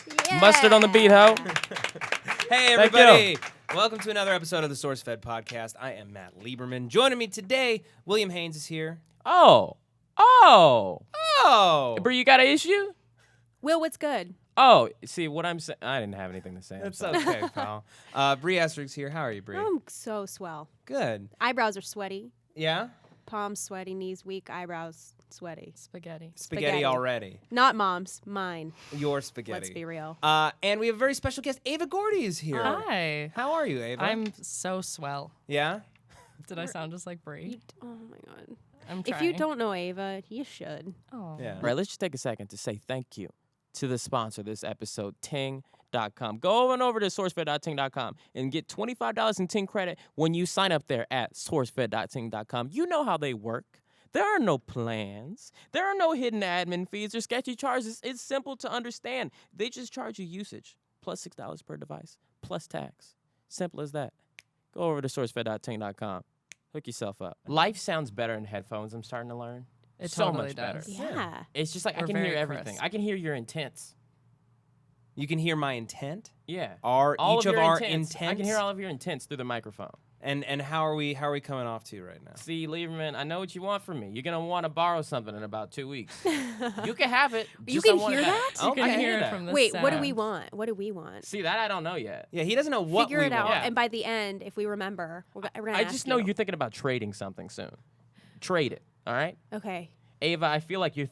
Yeah. Mustard on the beat, ho. Hey, everybody. Welcome to another episode of the SourceFed Podcast. I am Matt Lieberman. Joining me today, William Haynes is here. Oh. Bree, you got an issue? Will, what's good? Oh, see, what I'm saying, I didn't have anything to say. It's okay, pal. Bree Esterig's here. How are you, Bree? I'm so swell. Good. Eyebrows are sweaty. Yeah? Palms sweaty, knees weak, eyebrows sweaty. Spaghetti already. Not mom's, mine. Your spaghetti. Let's be real. And we have a very special guest. Ava Gordy is here. Hi. How are you, Ava? I'm so swell. Yeah? Did I sound just like Bree? Oh my god. I'm trying. If you don't know Ava, you should. Oh. Yeah. All right, let's just take a second to say thank you to the sponsor of this episode, Ting.com. Go over to SourceFed.ting.com and get $25 in Ting credit when you sign up there at SourceFed.ting.com. You know how they work. There are no plans. There are no hidden admin fees or sketchy charges. It's simple to understand. They just charge you usage, plus $6 per device, plus tax. Simple as that. Go over to SourceFed.ting.com. Hook yourself up. Life sounds better in headphones, I'm starting to learn. It so totally much does. better. Yeah. It's just like I We're can hear very everything. crisp. I can hear your intents. You can hear my intent? Yeah. All Each of your our intents. intents? I can hear all of your intents through the microphone. And how are we coming off to right now? See, Lieberman, I know what you want from me. You're gonna want to borrow something in about 2 weeks. You can have it. You just can I want hear it back. that? You Okay. can I can hear it that. from the Wait, what do we sound. want? What do we want? See, that I don't know yet. Yeah, he doesn't know what Figure we it out, want. Yeah. and by the end, if we remember, we're gonna I ask just know you. you're thinking about trading something soon. Trade it, all right? Okay. Ava, I feel like you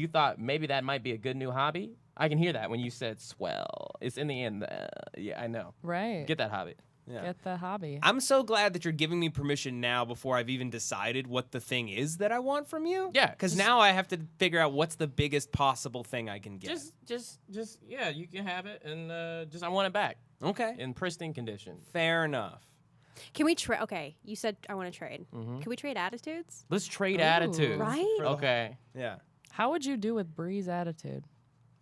thought maybe that might be a good new hobby. I can hear that when you said swell. It's in the end, yeah, I know. Right. Get that hobby. Yeah. Get the hobby. I'm so glad that you're giving me permission now before I've even decided what the thing is that I want from you. Yeah, Because just- now I have to figure out what's the biggest possible thing I can get. Just, yeah, you can have it, and I want it back Okay. in pristine condition. Fair enough. Can we trade? Okay, you said I want to trade. Mm-hmm. Can we trade attitudes? Let's trade Ooh. attitudes. Right? Okay. Yeah. How would you do with Bree's attitude?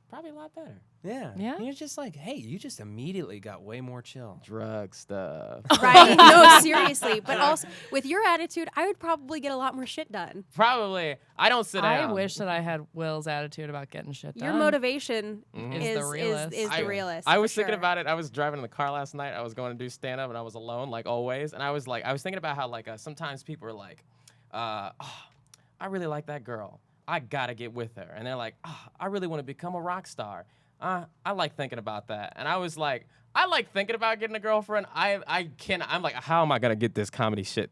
Probably a lot better. Yeah. Yeah? You're just like, hey, you just immediately got way more chill. Drug stuff. Right? No, seriously. But also, with your attitude, I would probably get a lot more shit done. Probably. I don't sit down. I wish that I had Will's attitude about getting shit done. Your motivation Is is the realist. is the realist. I was for thinking sure. about it. I was driving in the car last night. I was going to do stand up and I was alone, like always. And I was thinking about how sometimes people are like, oh, I really like that girl. I gotta get with her. And they're like, oh, I really want to become a rock star. I like thinking about that. And I was like, I like thinking about getting a girlfriend. I'm like, how am I gonna get this comedy shit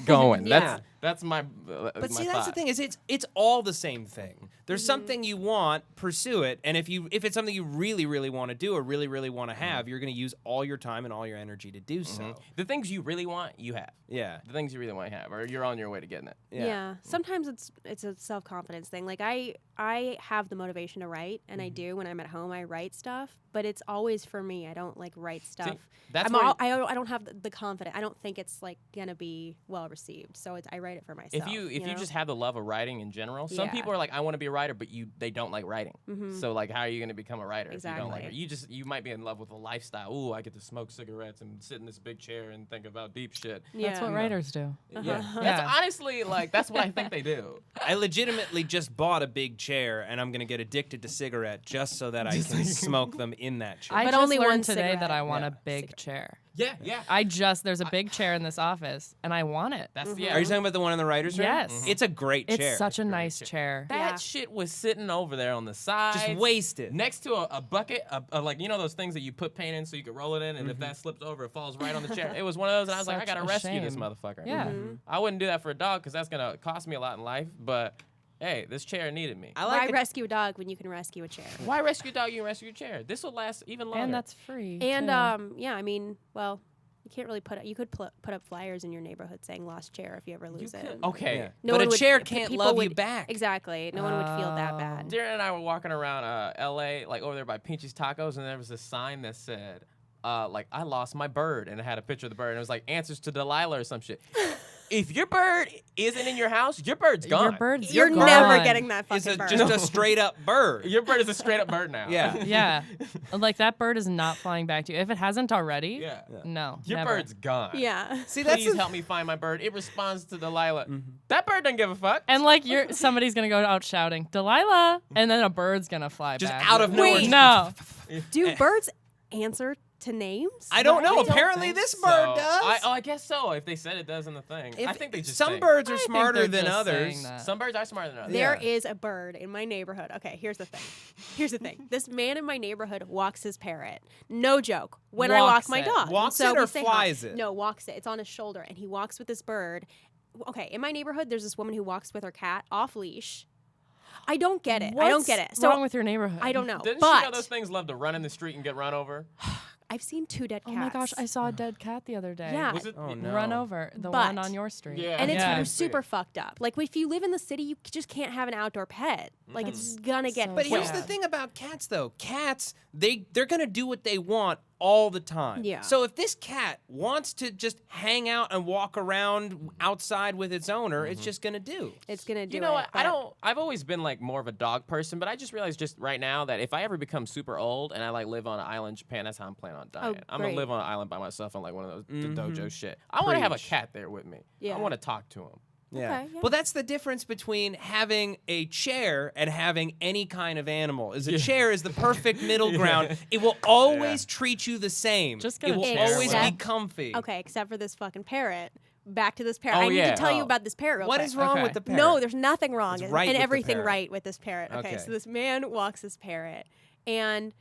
going? Yeah. That's my. But see, that's the thing is it's all the same thing. There's something you want, pursue it, and if it's something you really, really want to do or really, really want to have, you're going to use all your time and all your energy to do so. The things you really want, you have. Yeah. The things you really want to have, or you're on your way to getting it. Yeah. Sometimes it's a self-confidence thing. Like I have the motivation to write, and I do when I'm at home. I write stuff, but it's always for me. I don't like write stuff. that's I'm where- I don't have the confidence. I don't think it's like gonna be well received. So I write it for myself. If you know? just have the love of writing in general, some Yeah. people are like, I want to be a writer, but they don't like writing. So like, how are you going to become a writer if you don't like it? Exactly. You might be in love with a lifestyle. Ooh, I get to smoke cigarettes and sit in this big chair and think about deep shit. yeah. That's what writers do. Yeah, Yeah. that's honestly that's what I think they do. I legitimately just bought a big chair, and I'm going to get addicted to cigarette just so that I can smoke them in that chair. I But just only learned one today cigarette. that I want Yeah. a big chair. Yeah, yeah. There's a big chair in this office, and I want it. That's Are you talking about the one in the writer's room? Yes. It's a great It's chair. such a nice chair. That Yeah. shit was sitting over there on the side. Just wasted. Next to a bucket, like, you know those things that you put paint in so you can roll it in, and if that slips over, it falls right on the chair. It was one of those, and I was like, I Such gotta a rescue this shame. motherfucker. Yeah. I wouldn't do that for a dog because that's gonna cost me a lot in life. But hey, this chair needed me. I Why like it. rescue a dog when you can rescue a chair? Why rescue a dog? You can rescue a chair. This will last even longer. And that's free. And too. yeah, I mean, well, you can't really you could put up flyers in your neighborhood saying "lost chair" if you ever lose it. okay. Yeah. No but one a would- chair p- can't people love you would- back. Exactly. No one would feel that bad. Darren and I were walking around L.A., like over there by Pinchy's Tacos, and there was a sign that said, like, I lost my bird, and it had a picture of the bird, and it was like answers to Delilah or some shit. If your bird isn't in your house, your bird's gone. Your bird's You're gone. never getting that It's fucking bird. just a straight up bird. Your bird is a straight up bird now. Yeah. Yeah. Like that bird is not flying back to you. If it hasn't already, Yeah. no. Your never. bird's gone. yeah. See, that's Please help me find my bird. It responds to Delilah. That bird doesn't give a fuck. And like somebody's gonna go out shouting, Delilah, and then a bird's gonna fly just back. out of nowhere. No. Do birds answer to names? I don't know. I don't Apparently, think this so. bird does. I guess so. If they said it does in the thing, I think they just some think. birds are I think smarter they're than just others. saying that. Some birds are smarter than others. There Yeah. is a bird in my neighborhood. Okay, here's the thing. This man in my neighborhood walks his parrot. No joke. When I walk Walks my it. dog. Walks So it or we say hi. flies it? No, walks it. It's on his shoulder, and he walks with this bird. Okay, in my neighborhood, there's this woman who walks with her cat off leash. I don't get it. I don't get it. What's So wrong with your neighborhood? I don't know. Didn't but you know those things love to run in the street and get run over? I've seen 2 dead Oh cats. my gosh, I saw a dead cat the other day. Yeah. Was it? Oh, no. Run over the But- one on your street. Yeah. And it's Yeah. super fucked up. Like, if you live in the city, you just can't have an outdoor pet. Like, it's gonna get so But here's killed. the thing about cats, though. Cats, they're gonna do what they want all the time. Yeah. So if this cat wants to just hang out and walk around outside with its owner, it's just gonna do. It's gonna do You know it. what? I've always been like more of a dog person, but I just realized just right now that if I ever become super old and I like live on an island in Japan, that's how I'm planning on dying. I'm gonna great. live on an island by myself on like one of those the Mhm. dojo shit. I want to have a Preach. cat there with me. Yeah. I want to talk to him. Yeah. Okay, yeah. Well, that's the difference between having a chair and having any kind of animal. Is a chair is the perfect middle ground. It will always treat you the same. Just get it a will chair, always be Except- comfy. Okay, except for this fucking parrot. Back to this parrot. Oh, I need yeah. to tell you Oh. about this parrot real What quick. is wrong Okay. with the parrot? No, there's nothing wrong. It's and right with the everything parrot. right with this parrot. Okay, Okay. so this man walks this parrot. And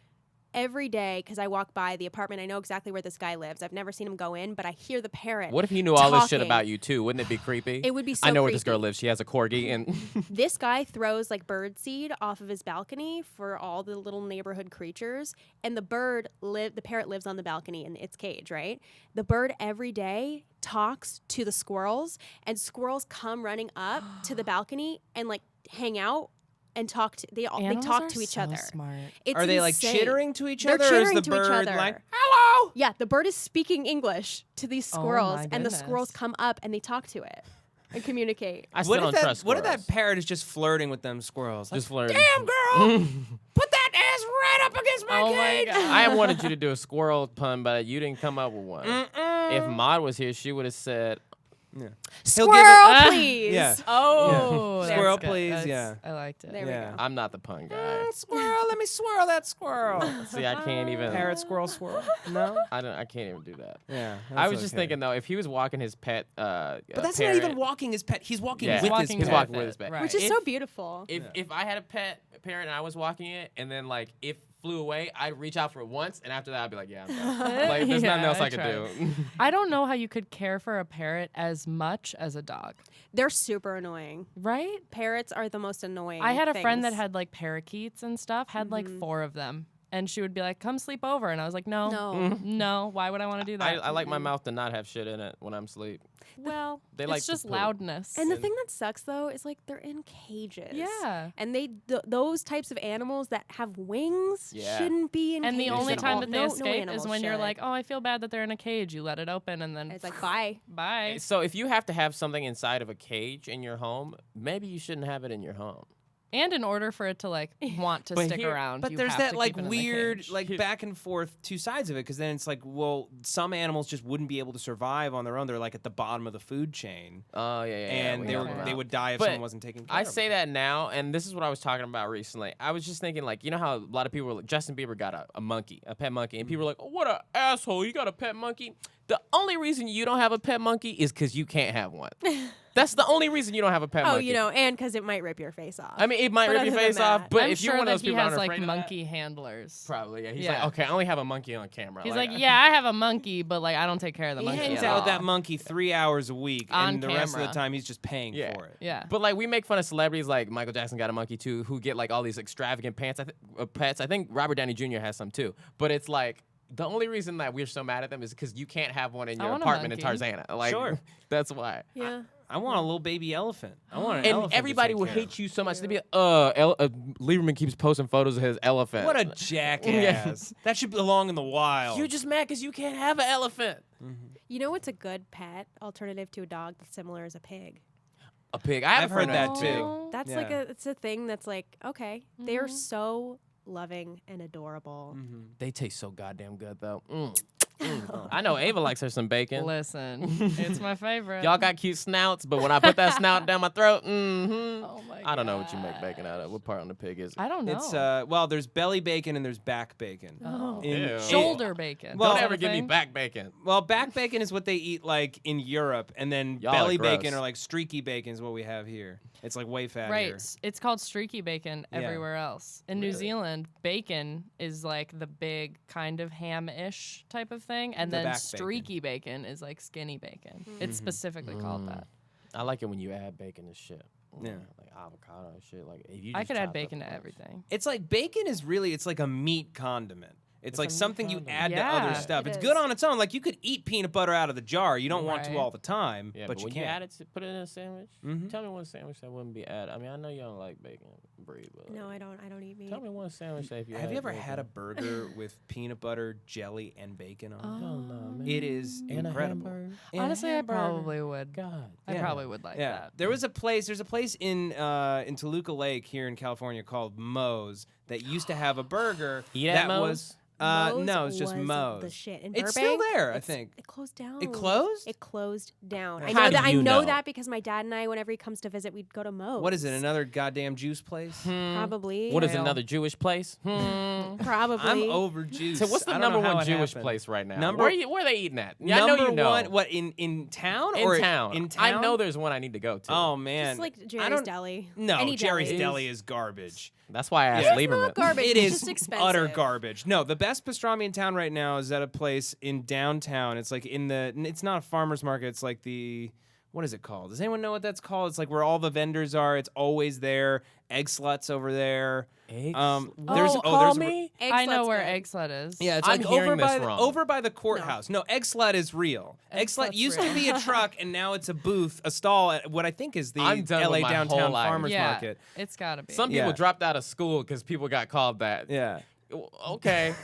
every day, because I walk by the apartment, I know exactly where this guy lives. I've never seen him go in, but I hear the parrot. What if he knew all this shit talking. about you too? Wouldn't it be creepy? It would be so I know where this girl creepy. lives. She has a corgi, and This guy throws like bird seed off of his balcony for all the little neighborhood creatures, and the parrot lives on the balcony in its cage, right? The bird every day talks to the squirrels, and squirrels come running up to the balcony and like hang out and talk to they Animals talk are to each so other. Smart. It's Are they like insane. chittering to each They're other? Or chittering is the to each bird other. like, hello? Yeah, the bird is speaking English to these Oh my squirrels, and the goodness. squirrels come up and they talk to it and communicate. I still don't trust What if squirrels. that parrot is just flirting with them squirrels? Like, Just flirting. damn, girl! Put that ass right up against my Oh my cage! God. I have wanted you to do a squirrel pun, but you didn't come up with one. If Maud was here, she would have said, He'll Squirrel, give it- please. Yeah. Oh, Yeah. that's Squirrel, good. please, That's- yeah. I liked it. There Yeah. we go. "I'm not the pun guy." Squirrel, let me swirl that squirrel. See, I can't even. Parrot, squirrel, swirl. No? I can't even do that. Yeah. I was just thinking though, if he was walking his pet, But that's not even walking his pet. He's walking Yeah. with Walking his He's pet. walking with his pet. Right. Which is If- so beautiful. If I had a pet parrot and I was walking it, and then like it flew away, I'd reach out for it once, and after that I'd be like, yeah, I'm done. Like there's nothing Yeah, else I I could tried. do. I don't know how you could care for a parrot as much as a dog, They're super annoying. right? Parrots are the most annoying. I had a friend that things. had like parakeets and stuff, had like 4 of them. And she would be like, come sleep over. And I was like, no, No. no, why would I want to do that? I like my mouth to not have shit in it when I'm asleep. well, They it's like to just poop. loudness. And the thing that sucks though is like they're in cages. yeah. And those types of animals that have wings Yeah. shouldn't be in And the cages only at time all. that they No escape is animal when you're should. like, oh, I feel bad that they're in a cage. You let it open and then It's like bye. bye. So if you have to have something inside of a cage in your home, maybe you shouldn't have it in your home. And in order for it to like want to But stick here- around, But you there's have that to like keep it in the weird, cage. like back and forth two sides of it, because then it's like, well, some animals just wouldn't be able to survive on their own. They're like at the bottom of the food chain, Oh yeah, and we they talked were about they that. would die if But someone wasn't taking care I of them. say that now, and this is what I was talking about recently. I was just thinking, like, you know how a lot of people were like, Justin Bieber got a monkey, a pet monkey, and people were like, oh, what an asshole, you got a pet monkey. The only reason you don't have a pet monkey is because you can't have one. That's the only reason you don't have a pet Oh, monkey. you know, and because it might rip your face off. I mean, it might But rip your other than face off, that- but I'm if sure you're one of that those he people that has aren't like afraid of that, monkey handlers. probably, yeah. He's Yeah. like, okay, I only have a monkey on camera. He's like, yeah, I have a monkey, but like I don't take care of the He monkey. hangs at out with all. that monkey 3 hours a week, On and the rest of the camera. time he's just paying Yeah. for it. Yeah. But like we make fun of celebrities like Michael Jackson got a monkey too, who get like all these extravagant pets. I think Robert Downey Jr. has some too. But it's like the only reason that we're so mad at them is because you can't have one in I your want a apartment in monkey. Tarzana. Like, Sure. that's why. yeah. I want a little baby elephant. I want an And elephant to everybody take will care hate of. you so much. They'd be like, Lieberman keeps posting photos of his elephant. What a jackass! That should belong in the wild. You're just mad because you can't have an elephant. You know what's a good pet alternative to a dog that's similar as a pig? A pig. I have I've a heard friend that that's too. big. That's Yeah. like it's a thing that's like, okay, they're so loving and adorable. They taste so goddamn good though. Mm. I know Ava likes her some bacon. Listen, it's my favorite. Y'all got cute snouts, but when I put that snout down my throat, Oh my I don't know what you make bacon out of. What part on the pig is it? I don't know. It's well, there's belly bacon and there's back bacon. Ew. Shoulder bacon. Well, Don't Is that ever a give me thing? back bacon. Well, back bacon is what they eat like in Europe, and then Y'all belly are gross. bacon or like streaky bacon is what we have here. It's like way fattier. Right. It's called streaky bacon Yeah. everywhere else. In New Zealand, bacon is like the big kind of ham-ish type of thing, and The then back streaky bacon is like skinny bacon. It's specifically called that. I like it when you add bacon to shit. Yeah. Like avocado and shit. Like if you I just could chop add up bacon a to bunch. everything. It's like bacon is really, it's like a meat condiment. It's like a meat something you condiment. add to Yeah, other stuff. it It's is. good on its own. Like you could eat peanut butter out of the jar. You don't want to Right. all the time, Yeah, but you when can. you add it, put it in a sandwich. Mhm. Tell me one sandwich that wouldn't be added. I mean, I know you don't like bacon, Bree, but No, I don't eat meat. tell me one sandwich that if you Have add you ever bacon. had a burger with peanut butter, jelly, and bacon on it? Hell no, man. It is And a incredible. hamburger. And a Honestly, I hamburger. probably would. God. I Yeah. probably would like Yeah, that. there's a place in Toluca Lake here in California called Moe's that used to have a burger Eat at that Moe's? was Moe's no, it's just was Moe's. The shit. In It's still Burbank, there, I it's- think. It closed down. It closed? It closed down. How I know do that. I you know know? that because my dad and I, whenever he comes to visit, we'd go to Moe's. What is it? Another goddamn juice place? Probably. What is Well. another Jewish place? Probably. I'm over juice. So what's the I don't number know how one it Jewish happened. place right now? Number- where are they eating at? Yeah, I know Number you know. one, what in town in or town. In town? I know there's one I need to go to. Oh man, Just like I Jerry's don't- Deli. No, Any Jerry's deli. Deli is garbage. That's why I asked Yeah. Lieberman. Not garbage. It it's is just expensive. utter garbage. No, the best pastrami in town right now is at a place in downtown. It's like it's not a farmer's market. It's like what is it called? Does anyone know what that's called? It's like where all the vendors are. It's always there. Egg Sluts over there. Eggs? There's call there's a- me? Egg I know Slut's where good. Egg Slut is. Yeah, it's I'm like hearing this wrong. over by the courthouse. No, Egg Slut is real. Egg Slut Slut's used real. to be a truck, and now it's a booth, a stall at what I think is the I'm done LA with my downtown whole life. farmers yeah, market. it's gotta be. Some people Yeah. dropped out of school because people got called that. Yeah. Okay.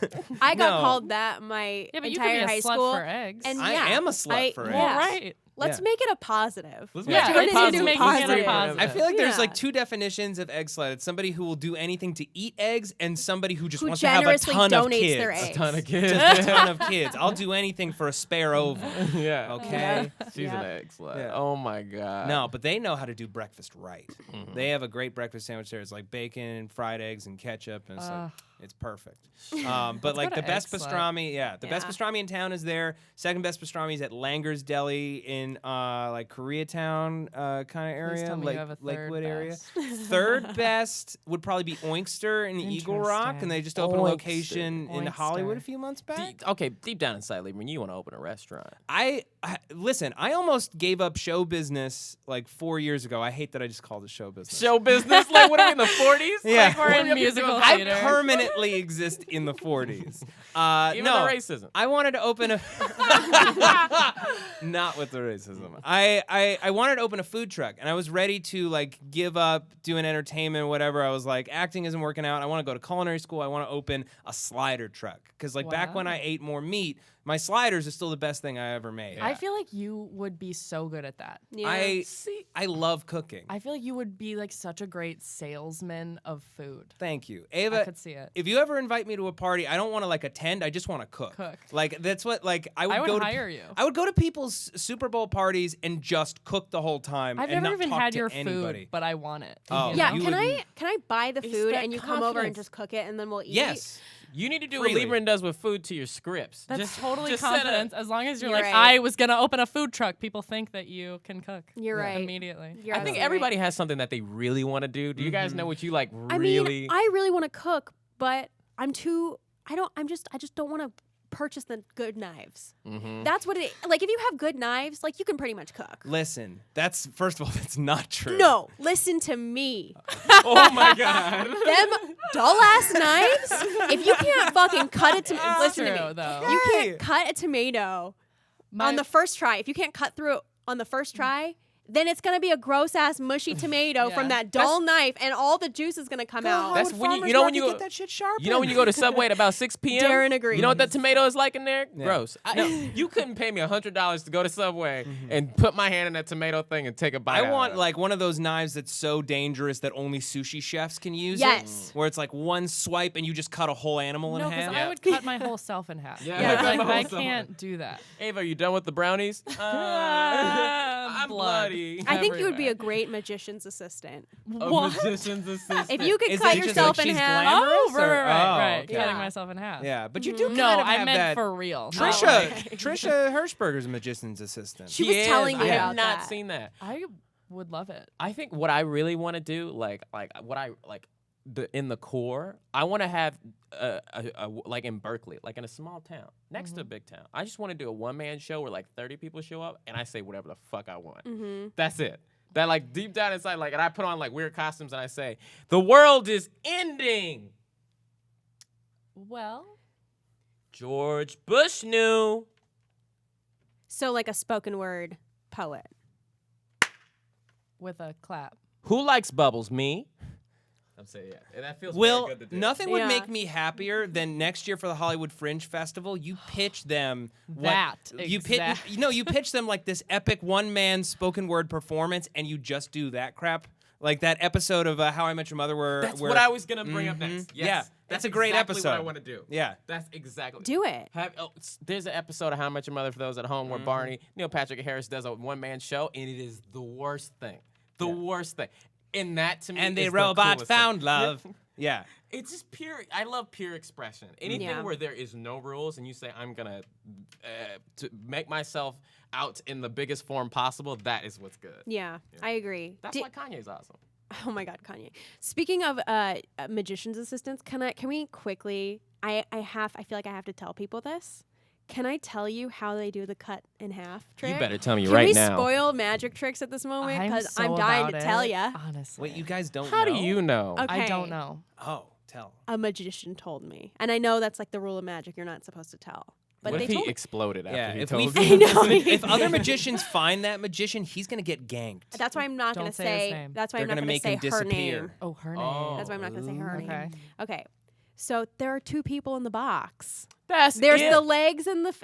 I got No. called that my yeah, but you entire could be a high slut school. for eggs. And I yeah, am a slut for yeah. eggs. well, right. Let's Yeah. make it a positive. Let's Yeah, make Turn it it positive. into making it a positive. positive. I feel like there's Yeah. like two definitions of egg slut. It's somebody who will do anything to eat eggs, and somebody who just Who wants to have a generously ton of donates kids. their A eggs. ton of kids. Just a ton of kids. I'll do anything for a spare oval. yeah. Okay. She's Yeah. an egg slut. Yeah. Oh my god. No, but they know how to do breakfast right. They have a great breakfast sandwich there. It's like bacon, fried eggs, and ketchup, and it's like it's perfect. But like go the to best Egg Slut. pastrami, the best Yeah. pastrami in town is there. Second best pastrami is at Langer's Deli in like Koreatown kind of area, tell me you have a third Lakewood area. best. Third best would probably be Oinkster in Eagle Rock, and they just opened a Oinkster. location in Hollywood a Oinkster. few months back. Deep down inside, Lieberman, you want to open a restaurant. I listen. I almost gave up show business like 4 years ago. I hate that I just called it show business. Show business? Like, what are we in the 40s? Yeah. Like, We're in what are we musical doing? I theater. permanently exist in the 40s. Even no, the racism. I wanted to open a not with the racism. I wanted to open a food truck, and I was ready to like give up doing entertainment, whatever. I was like, acting isn't working out. I want to go to culinary school. I want to open a slider truck because like back when Wow. I ate more meat, my sliders are still the best thing I ever made. I feel like you would be so good at that. Yeah. I love cooking. I feel like you would be like such a great salesman of food. Thank you, I Ava. could see it. If you ever invite me to a party, I don't want to like attend. I just want to cook. Cook. Like that's what like I would, I would go hire to. you. I would go to people's Super Bowl parties and just cook the whole time. I've and never not even talk had to your anybody. food, but I want it. Oh, you Yeah, know? you can wouldn't- I buy the It's food that and you come over and confidence. just cook it and then we'll eat? Yes. You need to do Freely. what Lieberman does with food to your scripts. That's just, totally just set a- confidence. As long as you're You're like, right. I was gonna open a food truck, people think that you can cook. You're right. Immediately. You're I think absolutely everybody right. has something that they really want to do. Do you guys know what you like I really? mean, I really want to cook, but I just don't want to purchase the good knives. Mhm. That's what it like. If you have good knives, like you can pretty much cook. Listen, that's first of all, that's not true. No, listen to me. Oh my god. Them dull ass knives. If you can't fucking cut it to listen to True, me. though. You Hey. can't cut a tomato My- on the first try. If you can't cut through it on the first try, then it's gonna be a gross ass mushy tomato from that dull knife, and all the juice is gonna come out. That's when you know when you get that shit sharpened. You know when you go to Subway at about 6 p.m. Darren agrees. You know what that tomato is like in there? Yeah. Gross. You couldn't pay me $100 to go to Subway and put my hand in that tomato thing and take a bite. I want like one of those knives that's so dangerous that only sushi chefs can use. Yes. It, where it's like one swipe and you just cut a whole animal in No, half. because I would cut my whole self in half. Yeah. Like, My whole I self. can't do that. Ava, are you done with the brownies? I'm Blood. bloody. I think you would be a everywhere. great magician's assistant. A magician's assistant. If you could Is cut it just yourself like in she's half. glamorous? Oh, right. okay. Cutting Yeah. myself in half. Yeah, but you do No, kind of I have meant that. for real. not Trisha, like- Trisha Hirschberger's a magician's assistant. She was is. telling me I about have not that. seen that. I would love it. I think what I really want to do, in the core, I want to have like in Berkeley, like in a small town next to a big town. I just want to do a one-man show where like 30 people show up and I say whatever the fuck I want. That's it. That like deep down inside, like, and I put on like weird costumes and I say, the world is ending. Well, George Bush knew. So like a spoken word poet. with a clap. Who likes bubbles? Me. I'm saying yeah. And that feels Will, very good to do. nothing would Yeah. make me happier than next year for the Hollywood Fringe Festival. You pitch them you pitch them like this epic one-man spoken word performance, and you just do that crap. Like that episode of How I Met Your Mother, where That's what I was gonna bring up next. Yes. Yeah, that's a great exactly episode. What I want to do. Yeah. That's exactly. Do it. There's an episode of How I Met Your Mother for those at home where Barney, Neil Patrick Harris does a one-man show, and it is the worst thing. The worst thing. And that to me And is the the robot coolest found thing. love. Yeah. It's just pure. I love pure expression. Anything Yeah. where there is no rules and you say I'm gonna to make myself out in the biggest form possible. That is what's good. Yeah, I agree. That's why Kanye's awesome. Oh my God, Kanye. Speaking of magician's assistants, can we quickly? I feel like I have to tell people this. Can I tell you how they do the cut in half trick? You better tell me Can right we now. spoil magic tricks at this moment? I'm Because so I'm dying about to tell it, you. Honestly. Wait, you guys don't How know? do you know? Okay. I don't know. Oh, tell. A magician told me, and I know that's like the rule of magic. You're not supposed to tell, but What they if he told me. exploded after Yeah, he if told we you? I know. if other magicians find that magician, he's gonna get ganked. That's why I'm not going Don't to say his say. name. That's why They're I'm not gonna going to make say him her disappear. name. Oh, her name. Oh. That's why I'm not going to say her Okay. name. Okay. So there are two people in the box. That's There's it. the legs and the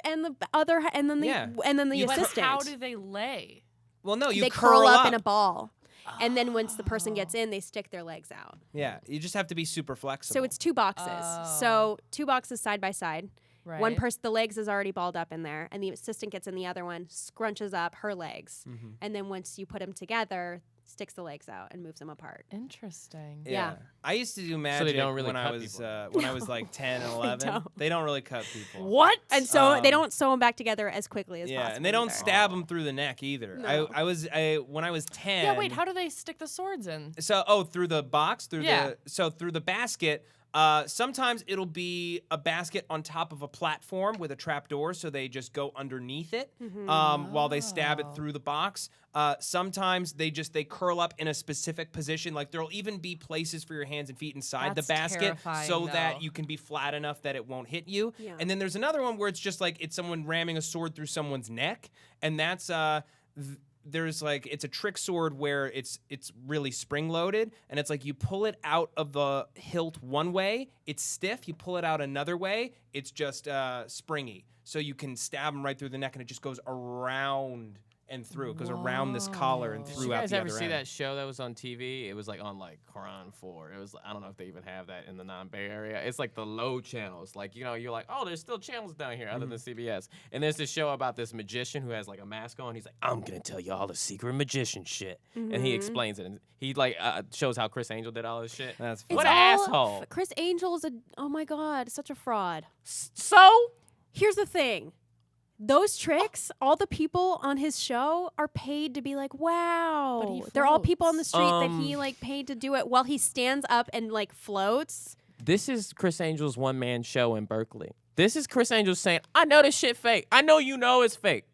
other and then the Yeah. and then the You But assistant. how do they lay? Well, no, you they curl up in a ball, and then once the Oh. person gets in, they stick their legs out. Yeah, you just have to be super flexible. So it's two boxes. Oh. So two boxes side by side. Right. One person, the legs is already balled up in there, and the assistant gets in the other one, scrunches up her legs, and then once you put them together, sticks the legs out and moves them apart. Interesting. Yeah. I used to do magic don't really when I cut was people. when I was like 10 and 11. don't. They don't really cut people. What? And so they Um, don't sew them back together as quickly as Yeah, possible. and they don't either. stab them through the neck either. No. I when I was 10. Yeah, wait, how do they stick the swords in? So through the box, through Yeah. through the basket. Sometimes it'll be a basket on top of a platform with a trap door, so they just go underneath it while they stab it through the box. Sometimes they curl up in a specific position. Like there'll even be places for your hands and feet inside That's the basket, terrifying, so that though. you can be flat enough that it won't hit you. Yeah. And then there's another one where it's just like it's someone ramming a sword through someone's neck, and that's there's like it's a trick sword where it's really spring loaded, and it's like you pull it out of the hilt one way, it's stiff. You pull it out another way, it's just springy. So you can stab them right through the neck, and it just goes around and through. It goes around this collar and Did through you out guys the ever other see end. that show that was on TV? It was like on like Quran 4. It was I don't know if they even have that in the non-Bay Area. It's like the low channels. Like you're like, oh, there's still channels down here other than CBS. And there's this show about this magician who has like a mask on. He's like, I'm gonna tell you all the secret magician shit, and he explains it. And he like shows how Chris Angel did all this shit. That's It's What funny. an all- asshole. Chris Angel is oh my God, such a fraud. So Here's the thing. Those tricks, all the people on his show are paid to be like, wow. But he They're all people on the floats. street that he like paid to do it while he stands up and like floats. this is Chris Angel's one-man show in Berkeley. This is Chris Angel saying, I know this shit fake. I know you know it's fake.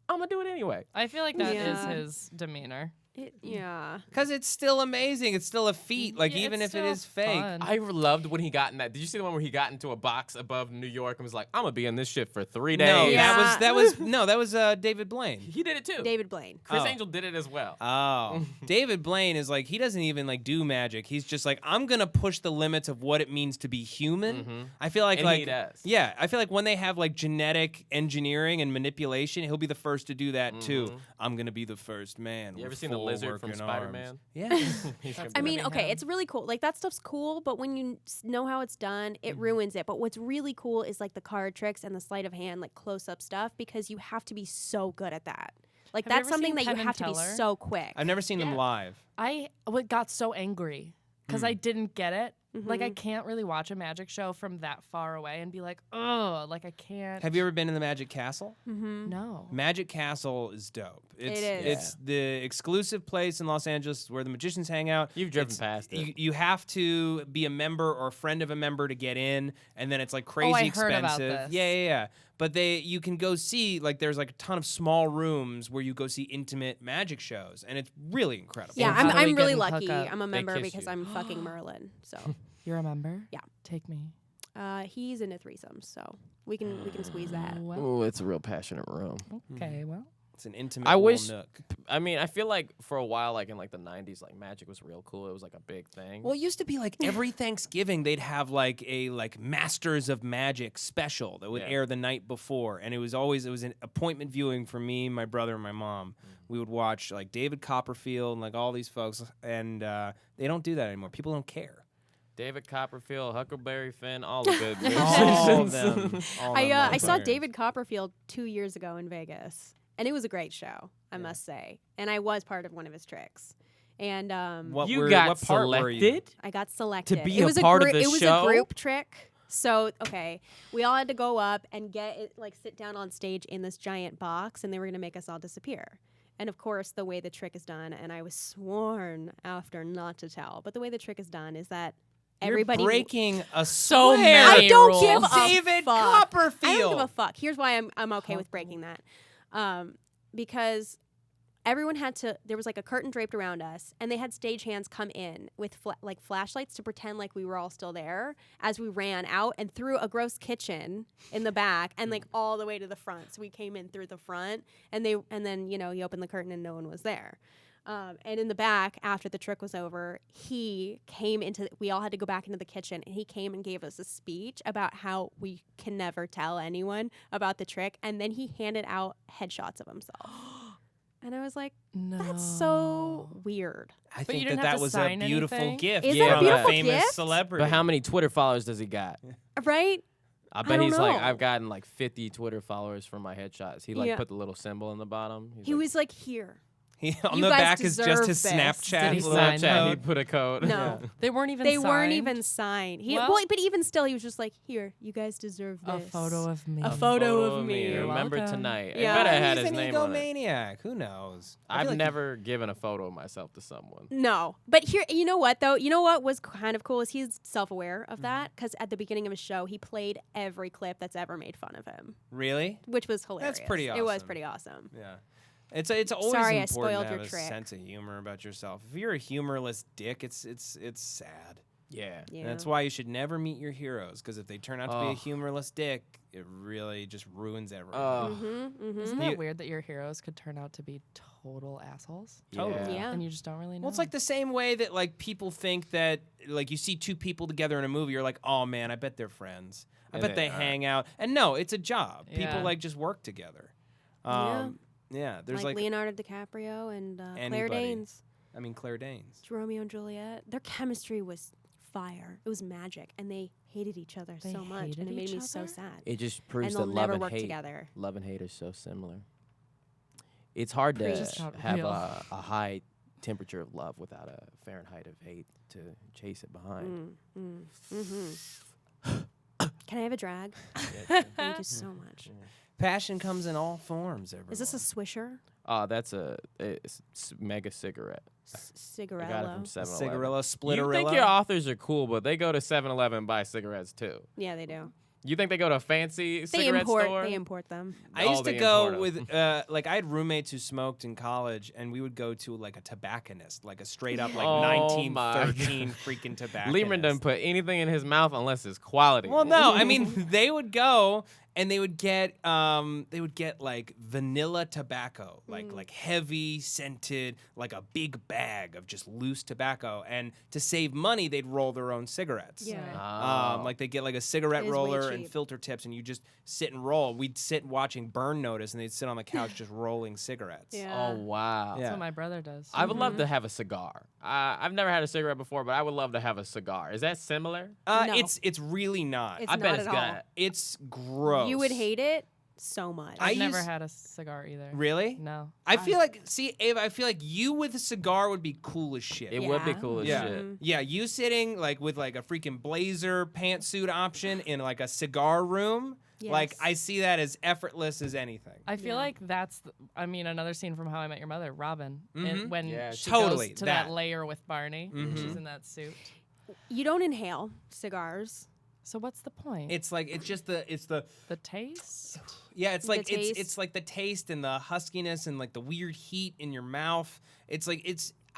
I'm gonna do it anyway. I feel like that is Yeah. his demeanor. Yeah. Because it's still amazing. It's still a feat. Like, Yeah, even it's if it is still fake. fun. I loved when he got in that. Did you see the one where he got into a box above New York and was like, I'm going to be in this shit for 3 days? No, Yeah. that was David Blaine. He did it too. David Blaine. Chris Oh. Angel did it as well. Oh, David Blaine is like, he doesn't even like do magic. He's just like, I'm gonna push the limits of what it means to be human. I feel like And he does. yeah, I feel like when they have like genetic engineering and manipulation, he'll be the first to do that too. I'm gonna be the first man. You ever with seen the full lizard from working Spider-Man? arms. Yeah. He's gonna I be mean, like, okay, it's really cool. Like, that stuff's cool, but when you know how it's done, it ruins it. But what's really cool is, like, the card tricks and the sleight of hand, like, close-up stuff, because you have to be so good at that. Like, Have you that's ever something seen that you Penn have to and be Teller? so quick. I've never seen them live. I got so angry because I didn't get it. Like, I can't really watch a magic show from that far away and be like, oh, like I can't. Have you ever been in the Magic Castle? No. Magic Castle is dope. It's, is. It's the exclusive place in Los Angeles where the magicians hang out. You've driven past it. You have to be a member or a friend of a member to get in, and then it's like crazy I expensive. heard about this. Yeah. But you can go see, like, there's like a ton of small rooms where you go see intimate magic shows, and it's really incredible. Yeah, How do we I'm get really and lucky. hook up? I'm a member kiss because you. I'm fucking Merlin. So, You're a member? Yeah. Take me. he's into threesomes, so we can squeeze that. Well, Ooh, it's a real passionate room. okay, well. It's an intimate I little wish- nook. I mean, I feel like for a while, like in like the 90s, like magic was real cool. It was like a big thing. Well, it used to be like every Thanksgiving they'd have like a Masters of Magic special that would Yeah. air the night before, and it was an appointment viewing for me, my brother, and my mom. We would watch like David Copperfield and like all these folks, and they don't do that anymore. People don't care. David Copperfield, Huckleberry Finn, all the good All musicians. of them. all I them saw motherfuckers. David Copperfield 2 years ago in Vegas, and it was a great show, I must say. And I was part of one of his tricks. And What You were- got what part were you? selected? I got selected. be it a was part of group, the It was show? a group trick. So, okay, we all had to go up and get it, like sit down on stage in this giant box, and they were going to make us all disappear. And of course, the way the trick is done, and I was sworn after not to tell, but the way the trick is done is that everybody You're breaking a So swear. many I don't rules. give a David fuck. Copperfield. I don't give a fuck. Here's why I'm okay with breaking that. Because everyone had to, there was like a curtain draped around us, and they had stagehands come in with like flashlights to pretend like we were all still there as we ran out and through a gross kitchen in the back and like all the way to the front. So we came in through the front, and then you open the curtain and no one was there. And in the back, after the trick was over, he came we all had to go back into the kitchen, and he came and gave us a speech about how we can never tell anyone about the trick. And then he handed out headshots of himself. And I was like, No. that's so weird. I But you think didn't that have to was a sign beautiful anything? gift Is that a from beautiful famous gift? celebrity. But how many Twitter followers does he got? Right? I bet don't he's like, know. I've gotten like 50 Twitter followers from my headshots. He like Yeah. put the little symbol in the bottom. He's He like, was like, here. On You the guys back is just his deserve this. Snapchat. Did he little sign Snapchat, he code. put a code. No. They weren't even They signed. weren't even signed. Well- But even still, he was just like, here, you guys deserve this. A photo of me. A photo of me. You're Remember welcome. tonight. Yeah. I bet I He's had his an name on it. egomaniac. Who knows? I I've feel like never given a photo of myself to someone. No, but here, you know what though? You know what was kind of cool is he's self-aware of that because at the beginning of his show, he played every clip that's ever made fun of him, Really? which was hilarious. pretty It was awesome. pretty awesome. Yeah. It's always Sorry, I important spoiled to have your a trick. sense of humor about yourself. If you're a humorless dick, it's sad. Yeah. Yeah. And that's why you should never meet your heroes, because if they turn out to be a Ugh. humorless dick, it really just ruins everything. Isn't You- that weird that your heroes could turn out to be total assholes? Totally. Yeah. And you just don't really know. Well, it's like the same way that like people think that like you see two people together in a movie, you're like, oh man, I bet they're friends. I And bet they they aren't. hang out. And no, it's a job. Yeah. People like just work together. Yeah, there's like like Leonardo DiCaprio and Claire anybody. Danes. Claire Danes. It's Romeo and Juliet. Their chemistry was fire. It was magic, and they hated each other They so much, hated and it made each me so other? sad. It just And proves they'll that never love work and hate, together. love and hate are so similar. It's hard to Just not have real. a high temperature of love without a Fahrenheit of hate to chase it behind. Can I have a drag? Thank you so much. Passion comes in all forms, everyone. Is this a Swisher? That's it's mega cigarette. I got it Cigarello? from 7-Eleven. Cigarilla, You Splitterilla? think your authors are cool, but they go to 7-Eleven and buy cigarettes too. Yeah, they do. You think they go to a fancy cigarette store? They import them. I used to go with like I had roommates who smoked in college, and we would go to like a tobacconist, like a straight up like 1913 freaking tobacconist. Lieberman doesn't put anything in his mouth unless it's quality. Well, no, I mean they would go and they would get like vanilla tobacco, like heavy scented, like a big bag of just loose tobacco, and to save money they'd roll their own cigarettes. Yeah. Like they get like a cigarette It is way roller and cheap. filter tips, and you just sit and roll. We'd sit watching Burn Notice, and they'd sit on the couch just rolling cigarettes. Yeah. Oh, wow. Yeah. That's what my brother does. I would love to have a cigar. I've never had a cigarette before, but I would love to have a cigar. Is that similar? No. It's really not. It's I bet not it's at all. got. It's gross. You would hate it so much. I've I never use- had a cigar either. Really? No. I feel like, see, Ava, I feel like you with a cigar would be cool as shit. It would be Yeah. cool as Yeah. shit. Yeah, you sitting like with like a freaking blazer pantsuit option in like a cigar room. Like Yes. I see that as effortless as anything. I feel Yeah. like that's, another scene from How I Met Your Mother, Robin, Mhm. when Yeah, she totally, goes to that. that layer with Barney. Mhm. She's in that suit. You don't inhale cigars. So what's the point? It's like it's the the taste? yeah, it's The like taste. it's like the taste and the huskiness and like the weird heat in your mouth. It's like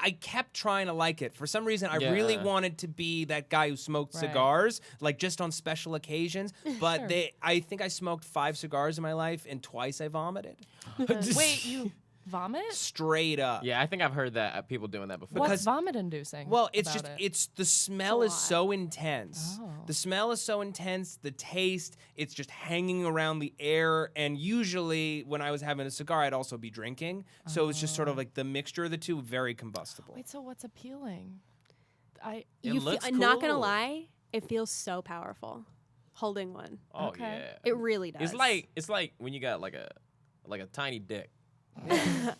I kept trying to like it. For some reason, I really Yeah. wanted to be that guy who smoked Right. cigars, like just on special occasions. But Sure. I think I smoked 5 cigars in my life, and twice I vomited. Wait, you vomit? Straight up. Yeah, I think I've heard that people doing that before. What's Because- vomit inducing? Well, it's about just it? it's the smell is lot. so intense. Oh. The smell is so intense, the taste, it's just hanging around the air, and usually when I was having a cigar I'd also be drinking. So it's just sort of like the mixture of the two, very combustible. Wait, so what's appealing? It You looks I'm not gonna cool. lie, it feels so powerful holding one. Oh Okay. yeah. It really does. It's like when you got like a tiny dick.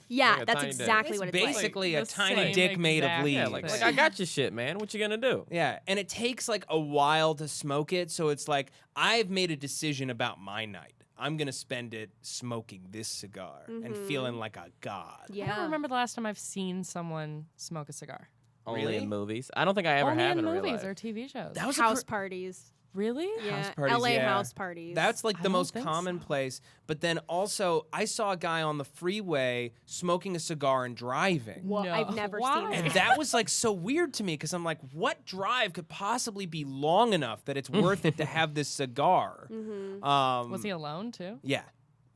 yeah, like a that's tiny dick. exactly It's what it's like. basically a the tiny same dick made of exact leaves. Yeah, thing. like I got your shit, man. What you gonna do? Yeah, and it takes like a while to smoke it, so it's like I've made a decision about my night. I'm gonna spend it smoking this cigar and feeling like a god. I Yeah. don't remember the last time I've seen someone smoke a cigar. Only Really? in movies. I don't think I ever Only have in real movies life. or TV shows. That was House parties. Really? Yeah. parties, LA yeah. house parties. That's like I the don't most think so. commonplace. But then also, I saw a guy on the freeway smoking a cigar and driving. Well, No. I've never Why? seen And that. that was like so weird to me because I'm like, what drive could possibly be long enough that it's worth it to have this cigar? Was he alone too? Yeah.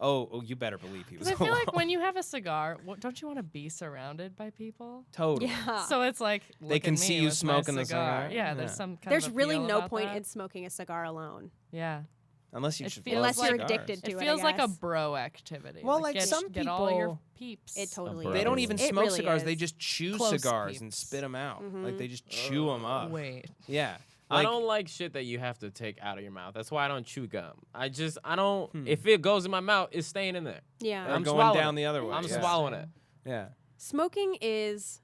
Oh, you better believe he was. Because I feel like alone. when you have a cigar, don't you want to be surrounded by people? Totally. Yeah. So it's like They look can at see me you with my smoking the cigar. Yeah, Yeah. there's some kind There's of really appeal no about point that. in smoking a cigar alone. Yeah, Unless you It should feels love Unless you're cigars. addicted to it it. feels I like a guess. bro activity. Well, like get, some get all your people- peeps. It totally bro. is. They don't even It smoke really cigars. is. They just chew Close cigars and peeps. spit them out. Like they just chew them up. Wait, Yeah. I Like, don't like shit that you have to take out of your mouth. That's why I don't chew gum. I don't. If it goes in my mouth, it's staying in there. Yeah. Or I'm going swallowing down it. the other way. I'm yeah. swallowing it. Yeah. Smoking is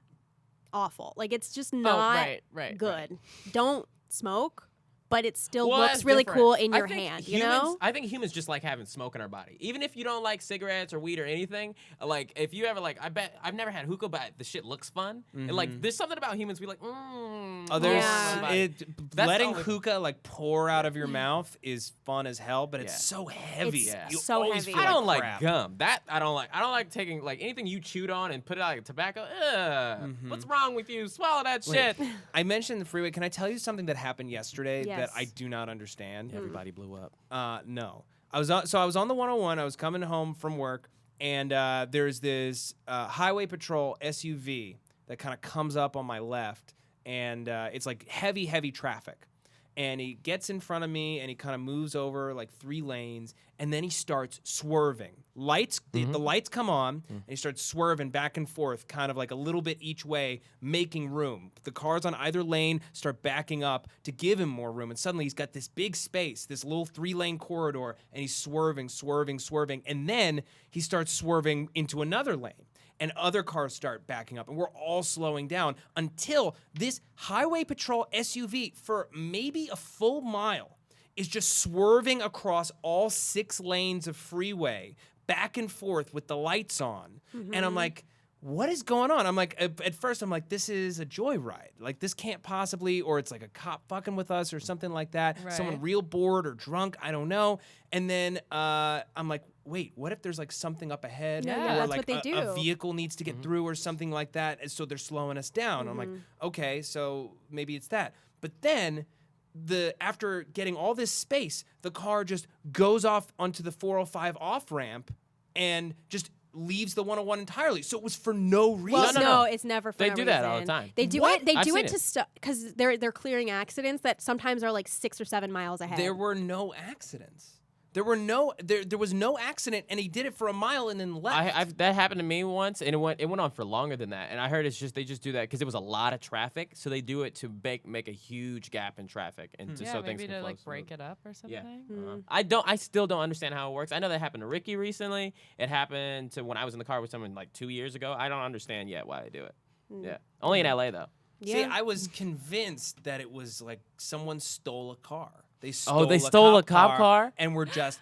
awful. Like it's just oh not right, good. Don't smoke, but it still Well, looks that's really different. cool in I your think hand, you humans- know? I think humans just like having smoke in our body. Even if you don't like cigarettes or weed or anything, like if you ever like, I bet I've never had hookah, but the shit looks fun. And like, there's something about humans we like. Oh, there's Yeah. That's letting the only- hookah like pour out of your mouth is fun as hell, but it's Yeah. so heavy. It's You so always heavy. feel I don't like crap. gum. That I don't like. I don't like taking like anything you chewed on and put it out like tobacco. Ugh. What's wrong with you? Swallow that shit. I mentioned the freeway. Can I tell you something that happened yesterday that Yes. I do not understand? Everybody blew up. No. I was on the 101. I was coming home from work, and there's this highway patrol SUV that kind of comes up on my left, and it's like heavy traffic. And he gets in front of me, and he kind of moves over like 3 lanes, and then he starts swerving. The lights come on, and he starts swerving back and forth, kind of like a little bit each way, making room. The cars on either lane start backing up to give him more room, and suddenly he's got this big space, this little 3-lane corridor, and he's swerving, and then he starts swerving into another lane. And other cars start backing up, and we're all slowing down until this highway patrol SUV, for maybe a full mile, is just swerving across all 6 lanes of freeway, back and forth with the lights on. And I'm like, what is going on? I'm like, at first I'm like, this is a joyride. Like this can't possibly, or it's like a cop fucking with us or something like that. Right. Someone real bored or drunk, I don't know. And then I'm like, wait, what if there's like something up ahead? Yeah, or that's like what they do. a vehicle needs to get through or something like that. And so they're slowing us down. I'm like, okay, so maybe it's that. But then after getting all this space, the car just goes off onto the 405 off ramp and just leaves the 101 entirely. So it was for no reason. Well, No. it's never for They no do that all the reason. time. They do What? it. They I've do seen it it. to because they're clearing accidents that sometimes are like 6 or 7 miles ahead. There were no accidents. There was no accident, and he did it for a mile and then left. That happened to me once, and it went on for longer than that. And I heard they just do that because it was a lot of traffic, so they do it to make a huge gap in traffic and so maybe things can to flow like break smooth. it up or something. Yeah. I still don't understand how it works. I know that happened to Ricky recently. It happened to when I was in the car with someone like 2 years ago. I don't understand yet why they do it. Yeah, only in LA though. See, I was convinced that it was like someone stole a car. They stole a cop car? and were just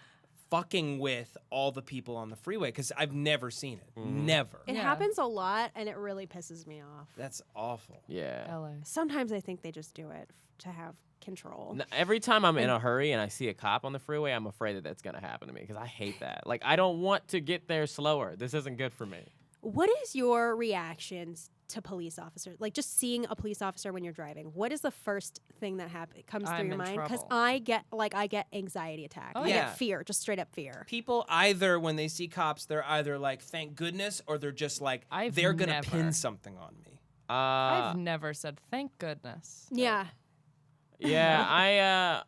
fucking with all the people on the freeway because I've never seen it. Never. It happens a lot, and it really pisses me off. That's awful. Yeah. LA. Sometimes I think they just do it to have control. Every time I'm in a hurry and I see a cop on the freeway, I'm afraid that that's gonna happen to me because I hate that. Like I don't want to get there slower. This isn't good for me. What is your reactions to police officers? Like just seeing a police officer when you're driving. What is the first thing that comes through I'm your in mind? Because trouble. I get anxiety attacks. Oh, I yeah. get fear, just straight up fear. People either, when they see cops, they're either like, thank goodness, or they're just like, I've they're going to never. pin something on me. I've never said thank goodness. Yeah. Yeah,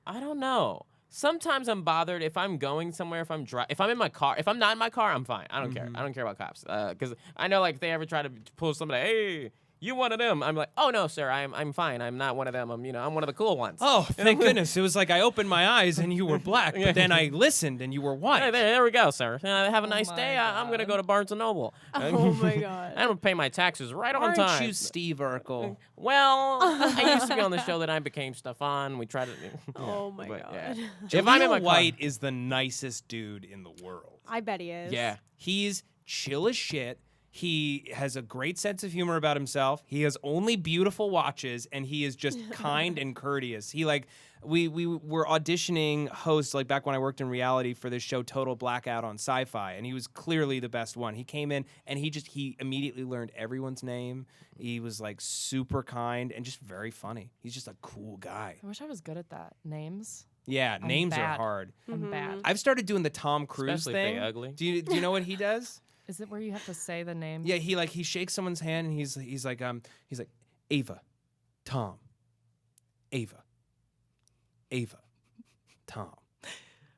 I don't know. Sometimes I'm bothered if I'm going somewhere, if I'm in my car. If I'm not in my car, I'm fine. I don't care. I don't care about cops. Because I know, like, if they ever try to pull somebody, hey, you one of them. I'm like, oh, no, sir, I'm fine. I'm not one of them. I'm one of the cool ones. Oh, thank goodness. It was like I opened my eyes and you were black, but then I listened and you were white. Hey, there we go, sir. Have a nice my day. I'm going to God. go to Barnes & Noble. Oh my God. I'm going to pay my taxes right on Aren't time. you Steve Urkel? Well, I used to be on the show that I became Stefan. We tried to. Oh my but, God. yeah. If I'm in my Jaleel car, White is the nicest dude in the world. I bet he is. yeah. He's chill as shit. He has a great sense of humor about himself. He has only beautiful watches, and he is just kind and courteous. He like we were auditioning hosts like back when I worked in reality for this show Total Blackout on Sci-Fi, and he was clearly the best one. He came in and he immediately learned everyone's name. He was like super kind and just very funny. He's just a cool guy. I wish I was good at that. Names. Yeah, I'm names are bad. hard. I'm bad. I've started doing the Tom Cruise Especially if thing. they ugly. Do you know what he does? Is it where you have to say the name? Yeah, he shakes someone's hand and he's like Ava, Tom, Ava, Tom,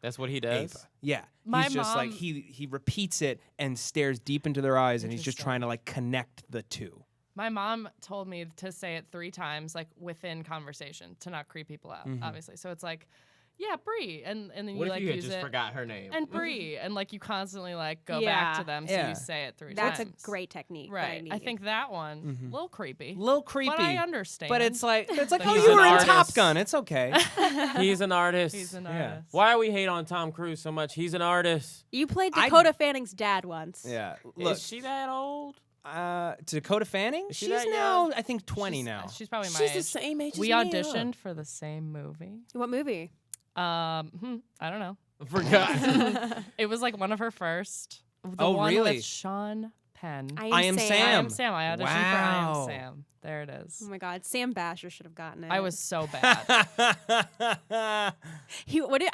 That's what he does. Ava. Yeah, My he's just like mom- he repeats it and stares deep into their eyes and he's just Interesting. trying to like connect the two. My mom told me to say it 3 times, like within conversation, to not creep people out. Obviously, so it's like, yeah, Bree, and then What you if like you had use just it. forgot her name? And Bree, and like you constantly like go Yeah. back to them, so Yeah. you say it 3 That's times. a great technique. that I Right. need. I think that one, a little creepy. Little creepy, But I understand. But it's like But oh, he's you an were in artist. Top Gun. It's okay. He's an artist. He's an Yeah. artist. Why are we hate on Tom Cruise so much? He's an artist. You played I- Dakota Fanning's dad once. Yeah, look, Is she that old? Dakota Fanning. Is she She's that now young? I think 20 now. She's probably my She's the age. same age We as me. auditioned for the same movie. What movie? I don't know. Forgot. It was like one of her first. The Oh, one really? with Sean Penn. I Am I Sam. Am Sam. I auditioned for I Wow. Am Sam. There it is. Oh my God, Sam Basher should have gotten it. I was so bad. I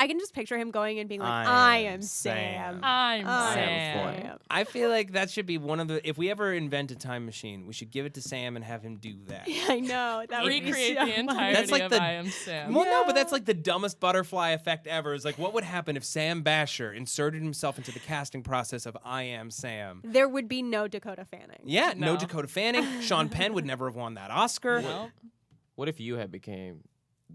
can just picture him going and being like, I "I am am Sam. Sam. I'm I Sam. am Sam." I feel like that should be one of the. If we ever invent a time machine, we should give it to Sam and have him do that. I know that would be Recreate so the funny. entirety That's like of the- I Am Sam. Well, no, but that's like the dumbest butterfly effect ever. Is like, what would happen if Sam Basher inserted himself into the casting process of I Am Sam? There would be no Dakota Fanning. Yeah, no No. Dakota Fanning. Sean Penn would never have won that Oscar. Well, What if you had became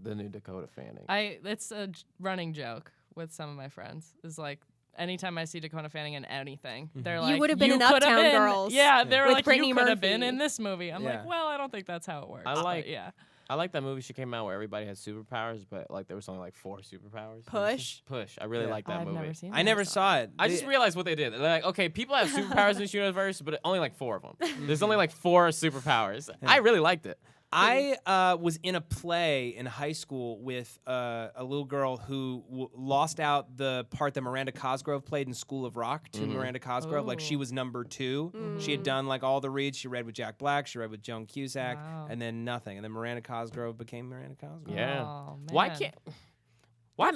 the new Dakota Fanning? it's a running joke with some of my friends. Is like anytime I see Dakota Fanning in anything, they're like, would have been in coulda Uptown been." Girls Yeah, they're with like, Brittany you could have been Murphy. in this movie. I'm Yeah. like, well, I don't think that's how it works. I but like- yeah. I like that movie she came out where everybody had superpowers, but like there was only like 4 superpowers. Push. Push. I really like that I've movie. never seen. I never saw it. I just realized what they did. They're like, okay, people have superpowers in this universe, but only like 4 of them. There's only like 4 superpowers. I really liked it. I was in a play in high school with a little girl who lost out the part that Miranda Cosgrove played in School of Rock to Miranda Cosgrove. Like she was number 2. She had done like all the reads. She read with Jack Black. She read with Joan Cusack, and then nothing. And then Miranda Cosgrove became Miranda Cosgrove. Yeah. Oh, Why man. can't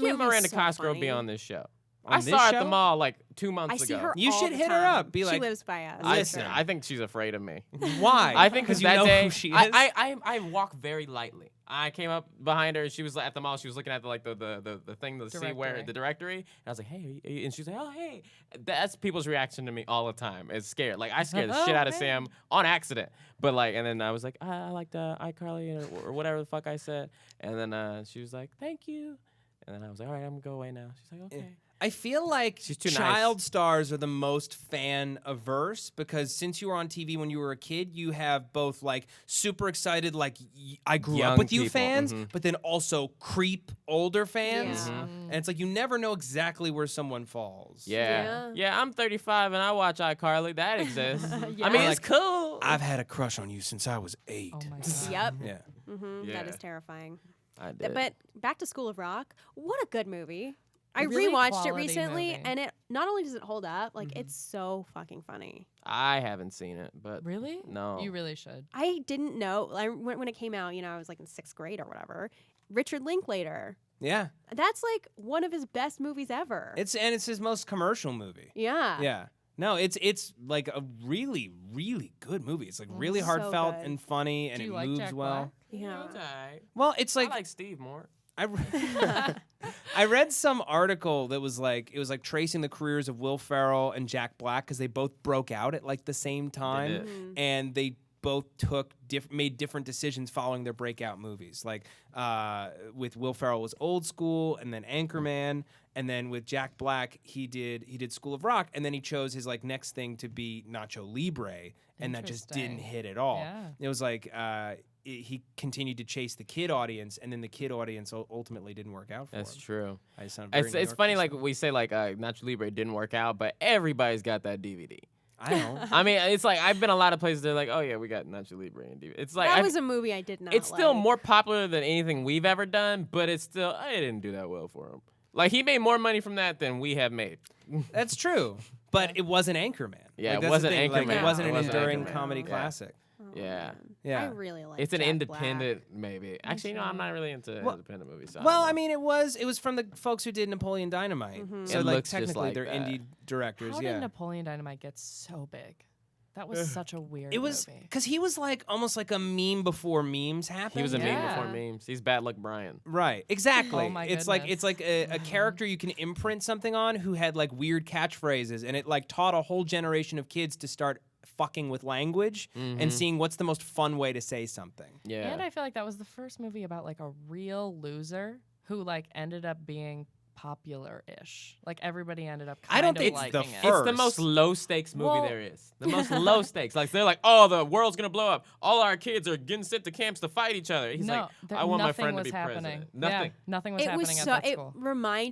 movie's Miranda so Cosgrove funny. be on this show? On I this saw her at the show? mall like 2 months I ago. see her. You all should the hit her time. up. Be she like, lives by us. listen. I think she's afraid of me. Why? I think because you that know day who she is. I walk very lightly. I came up behind her and she was at the mall. She was looking at the thing to see where Directory. the directory. And I was like, hey, and she's like, oh hey. That's people's reaction to me all the time. It's scared. Like I scared the shit out of Sam on accident. But like, and then I was like, I like the iCarly or whatever the fuck I said. And then she was like, thank you. And then I was like, all right, I'm gonna go away now. She's like, okay. I feel like She's too child nice. stars are the most fan averse because since you were on TV when you were a kid, you have both like super excited, like I grew Young up with you people, fans, but then also creep older fans. Yeah. And it's like you never know exactly where someone falls. Yeah, I'm 35 and I watch iCarly. That exists. Yeah. I mean, Like, it's cool. I've had a crush on you since I was 8. Oh my god. Yep. Yeah. Yeah. That is terrifying. I did. But back to School of Rock. What a good movie. I Really rewatched it quality recently, movie. and it not only does it hold up, like it's so fucking funny. I haven't seen it, but Really? no. You really should. I didn't know. When it came out, I was like in 6th grade or whatever. Richard Linklater. Yeah. That's like one of his best movies ever. It's his most commercial movie. yeah. Yeah. No, it's like a really, really good movie. It's like really So heartfelt good. and funny, and Do it you like moves Jack well. Black? Yeah. It's alright. Well, it's I like like Steve more. I read some article that was like it was like tracing the careers of Will Ferrell and Jack Black because they both broke out at like the same time, did. and they both made different decisions following their breakout movies. Like with Will Ferrell was Old School, and then Anchorman, and then with Jack Black he did School of Rock, and then he chose his like next thing to be Nacho Libre, and that just didn't Interesting. hit at all. Yeah. It was like he continued to chase the kid audience, and then the kid audience ultimately didn't work out for That's him. true. I sound very It's New York funny, this like time. we say, like Nacho Libre didn't work out, but everybody's got that DVD. I don't. I mean, it's like I've been a lot of places. They're like, oh yeah, we got Nacho Libre and DVD. It's like That was a movie I did not it's still like. more popular than anything we've ever done, but it's still it didn't do that well for him. Like he made more money from that than we have made. That's true, but it wasn't Anchorman. Yeah, Like, it that's wasn't the thing, like, Anchorman. it wasn't It an wasn't enduring Anchorman. comedy Yeah. classic. Oh, Yeah. man. Yeah. I really like It's an Jack independent, maybe. Actually, no, I'm not really into independent movies. So Well, don't I know. mean, it was from the folks who did Napoleon Dynamite. So It like looks just technically like they're that. indie directors. How Yeah. did Napoleon Dynamite get so big? That was such a weird It was movie. because he was like almost like a meme before memes happened. he was a meme Yeah. before memes. He's Bad Luck Brian. Right, exactly. Oh my it's goodness. like a character you can imprint something on who had like weird catchphrases, and it like taught a whole generation of kids to start fucking with language and seeing what's the most fun way to say something. Yeah. And I feel like that was the first movie about like a real loser who like ended up being popular-ish. Like everybody ended up kind I don't of think liking it's the it. first. It's the most low stakes movie Well- there is. The most low stakes. Like they're like, oh, the world's gonna blow up. All our kids are getting sent to camps to fight each other. He's no, like, I want my nothing friend to was be happening. president. Nothing. Yeah, nothing was It was happening so. at that school.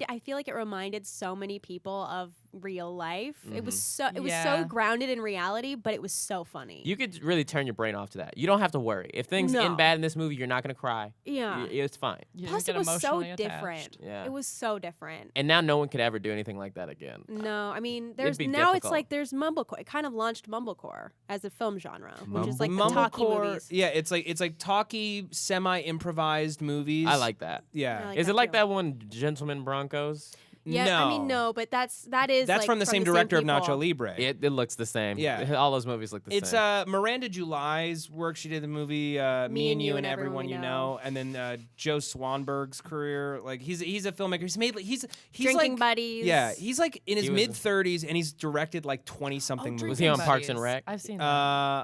I feel like it reminded so many people of real life. It was so. It was Yeah. so grounded in reality, but it was so funny. You could really turn your brain off to that. You don't have to worry. If things No. end bad in this movie, you're not gonna cry. Yeah. It's fine. You Plus, get it was so emotionally different. attached. Yeah. It was so different. And now no one could ever do anything like that again. No, I mean, It'd there's be now it's difficult. like there's mumblecore. It kind of launched mumblecore as a film genre, which is like the talkie Mumblecore, movies. yeah, it's like talky, semi-improvised movies. I like that. Yeah, I like Is that it like too. that one, Gentleman Broncos? Yeah, no. I mean, no, but that is That's like, from the same director of Nacho people. Libre. It looks the same. Yeah. All those movies look the It's same. Miranda July's work. She did the movie Me and You and Everyone You Know, and then Joe Swanberg's career. Like he's a filmmaker. He's Drinking like, buddies. Yeah, he's like in his He was- mid-30s, and he's directed like 20-something Oh, movies. Was he on Drinking Parks and Buddies. Rec? I've seen that.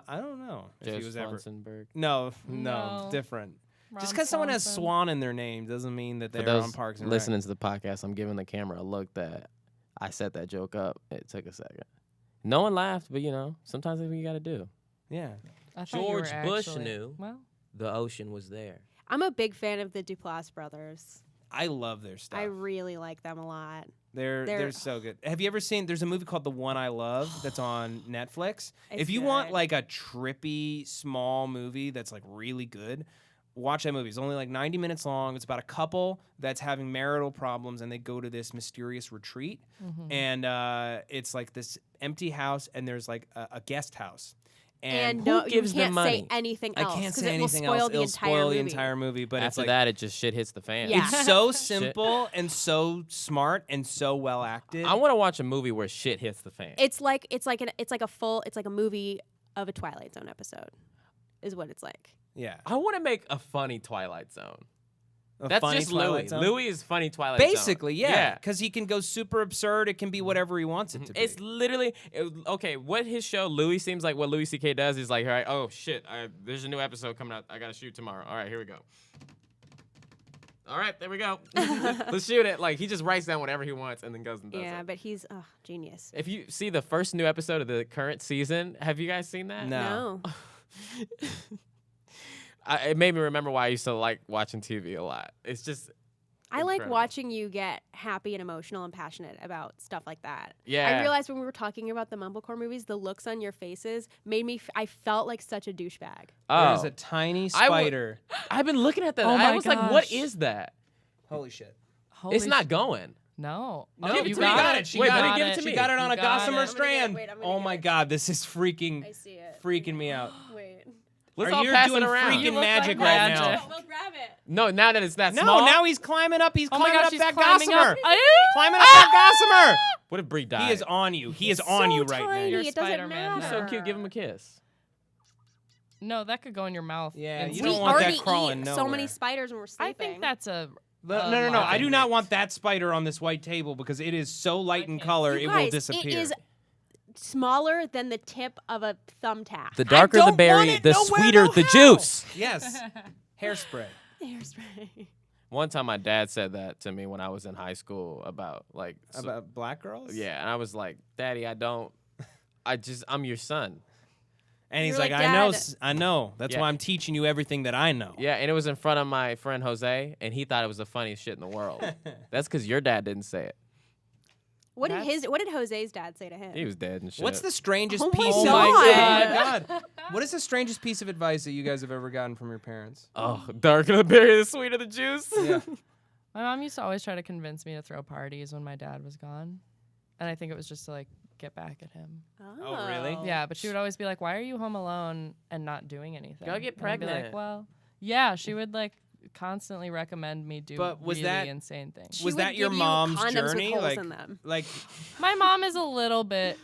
I don't know if Joe he was ever. Swansonberg. No, No. different. Just Ron because someone has Swanson. Swan in their name doesn't mean that For they're on those Parks and listening to the podcast, I'm giving the camera a look that I set that joke up. It took a second. No one laughed, but sometimes that's what you got to do. Rec. Yeah. I thought you were George Bush actually- knew. Well, The ocean was there. I'm a big fan of the Duplass brothers. I love their stuff. I really like them a lot. They're so good. Have you ever seen? There's a movie called The One I Love that's on Netflix. It's If you want good. like a trippy small movie that's like really good, watch that movie. It's only like 90 minutes long. It's about a couple that's having marital problems and they go to this mysterious retreat, and it's like this empty house and there's like a guest house. And no, gives you them can't say money? anything I else can't 'cause say it will anything spoil else. the It'll entire spoil movie. the entire movie. But it's After like that, it just shit hits the fan. Yeah. it's so simple and so smart and so well acted. I want to watch a movie where shit hits the fan. It's like a movie of a Twilight Zone episode, is what it's like. Yeah, I want to make a funny Twilight Zone. a That's funny just Twilight Louis. Zone. Louis is funny Twilight Zone. Basically, yeah, because he can go super absurd. It can be whatever he wants it to be. It's literally okay. What his show Louis seems like. What Louis C.K. does is like, all right, oh shit, there's a new episode coming out. I gotta shoot tomorrow. All right, here we go. All right, there we go. Let's shoot it. Like he just writes down whatever he wants and then goes and does Yeah, it. but he's genius. If you see the first new episode of the current season, have you guys seen that? No. It made me remember why I used to like watching TV a lot. It's just I like incredible. watching you get happy and emotional and passionate about stuff like that. Yeah. I realized when we were talking about the Mumblecore movies, the looks on your faces made me. I felt like such a douchebag. There's Oh, a tiny I would- spider. I've been looking at that. Oh I my was like, what gosh. is that? Holy shit. Holy It's not going. No. No, Oh, give it you to me. got it. She Wait, got Bree, it. give it to She me. got it on You a got gossamer it. I'm gonna get it. strand. Wait, I'm gonna Oh get my it. god, this is freaking I see it. freaking me out. Wait. Let's Are all you pass doing it around. freaking You look magic like right magic. now? We'll grab it. No, now that it's that No, small. now he's climbing up. He's Oh my climbing gosh, up she's that climbing gossamer. up. Climbing up that gossamer. What if Bree died? He is on you. He is He's on so you right tiny. You're now. It doesn't Spider-Man. matter. He's so cute. Give him a kiss. No, that could go in your mouth. Yeah, And you We don't want that already crawling eat so nowhere. many spiders when we're I sleeping. think that's a. No. I do not Lovely. want that spider on this white table because it is so light in can't color, You it guys, will disappear. It is smaller than the tip of a thumbtack. The darker the don't want berry, it the nowhere, sweeter no the how. juice. Yes. Hairspray. Hairspray. One time, my dad said that to me when I was in high school about like. About black girls? Yeah, and I was like, Daddy, I'm your son. And he's You're like, like, I know, "Dad." I know. That's Yeah. why I'm teaching you everything that I know. Yeah, and it was in front of my friend Jose, and he thought it was the funniest shit in the world. That's because your dad didn't say it. What did That's- What did Jose's dad say to him? He was dead and shit. What's the strangest Oh my piece God. of What is the strangest piece of advice that you guys have ever gotten from your parents? Oh, darker the berry, the sweeter the juice. Yeah. My mom used to always try to convince me to throw parties when my dad was gone, and I think it was just to like get back at him. Oh, really? Yeah, but she would always be like, "Why are you home alone and not doing anything?" Go get And I'd be pregnant. like, well, yeah, she would like constantly recommend me do But was really that- insane things. She Was would that your give you mom's condoms journey? With holes Like- in them. Like, My mom is a little bit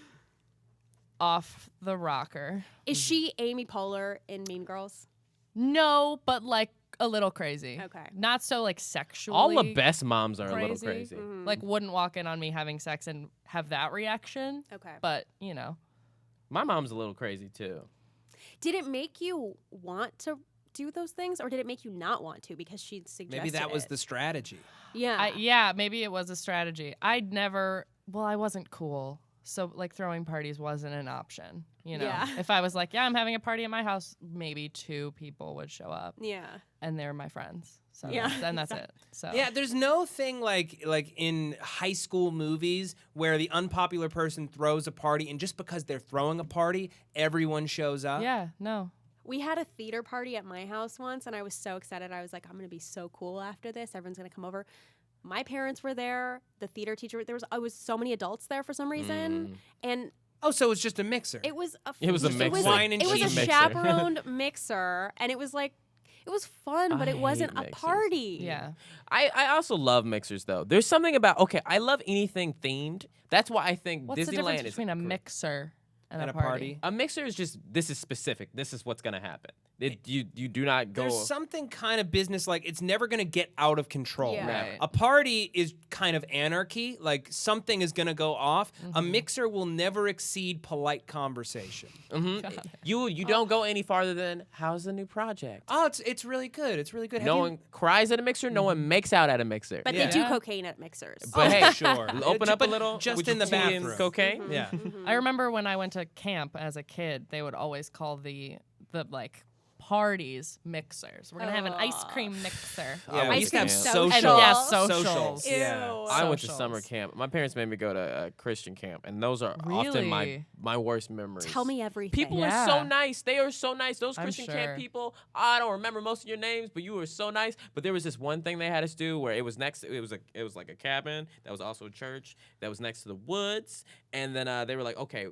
off the rocker. Is she Amy Poehler in Mean Girls? No, but like a little crazy. Okay. Not so like sexually. All the best moms are a little crazy. crazy. Mhm. Like wouldn't walk in on me having sex and have that reaction. Okay. But you know, My mom's a little crazy too. Did it make you want to do those things, or did it make you not want to because she suggested maybe that was it? the strategy. Yeah. yeah, maybe it was a strategy. I wasn't cool. So like throwing parties wasn't an option, you know. Yeah. If I was like, yeah, I'm having a party at my house, maybe 2 people would show up yeah. and they're my friends. So Yeah. then that's it. So Yeah, there's no thing like in high school movies where the unpopular person throws a party and just because they're throwing a party, everyone shows up. Yeah, no. We had a theater party at my house once, and I was so excited. I was like, I'm going to be so cool after this. Everyone's going to come over. My parents were there. The theater teacher, I was so many adults there for some reason. And Oh, so it's just a mixer. it was a It was a it mixer. was Wine and it was a cheese mixer. chaperoned mixer, and it was like, it was fun, but I it wasn't hate a mixers. party. Yeah. I also love mixers though. There's something about I love anything themed. That's why I think What's the Disneyland difference is between a great. mixer and At a a party? party. A mixer is just this is specific. This is what's gonna happen. You do not go. There's something kind of business-like. It's never going to get out of control. Yeah. Right. A party is kind of anarchy. Like something is going to go off. A mixer will never exceed polite conversation. You don't go any farther than how's the new project. Oh, it's really good. It's really good. No one cries at a mixer. No one makes out at a mixer. But Yeah. they do Yeah. cocaine at mixers. But hey, sure. open up a But little. just with in your the tea and bathroom. cocaine. Yeah. I remember when I went to camp as a kid, they would always call the like parties mixers. We're gonna have an ice cream mixer. Yeah, we Ice used to have cream social. social. Yeah, Socials. socials. Yeah. Ew. I went to Socials. summer camp. My parents made me go to a Christian camp, and those are often Really? my worst memories. Tell me everything. People are Yeah. so nice. They are so nice. Those I'm Christian sure. camp people. I don't remember most of your names, but you were so nice. But there was this one thing they had us do where it was next. It was like a cabin that was also a church that was next to the woods. And then they were like, okay.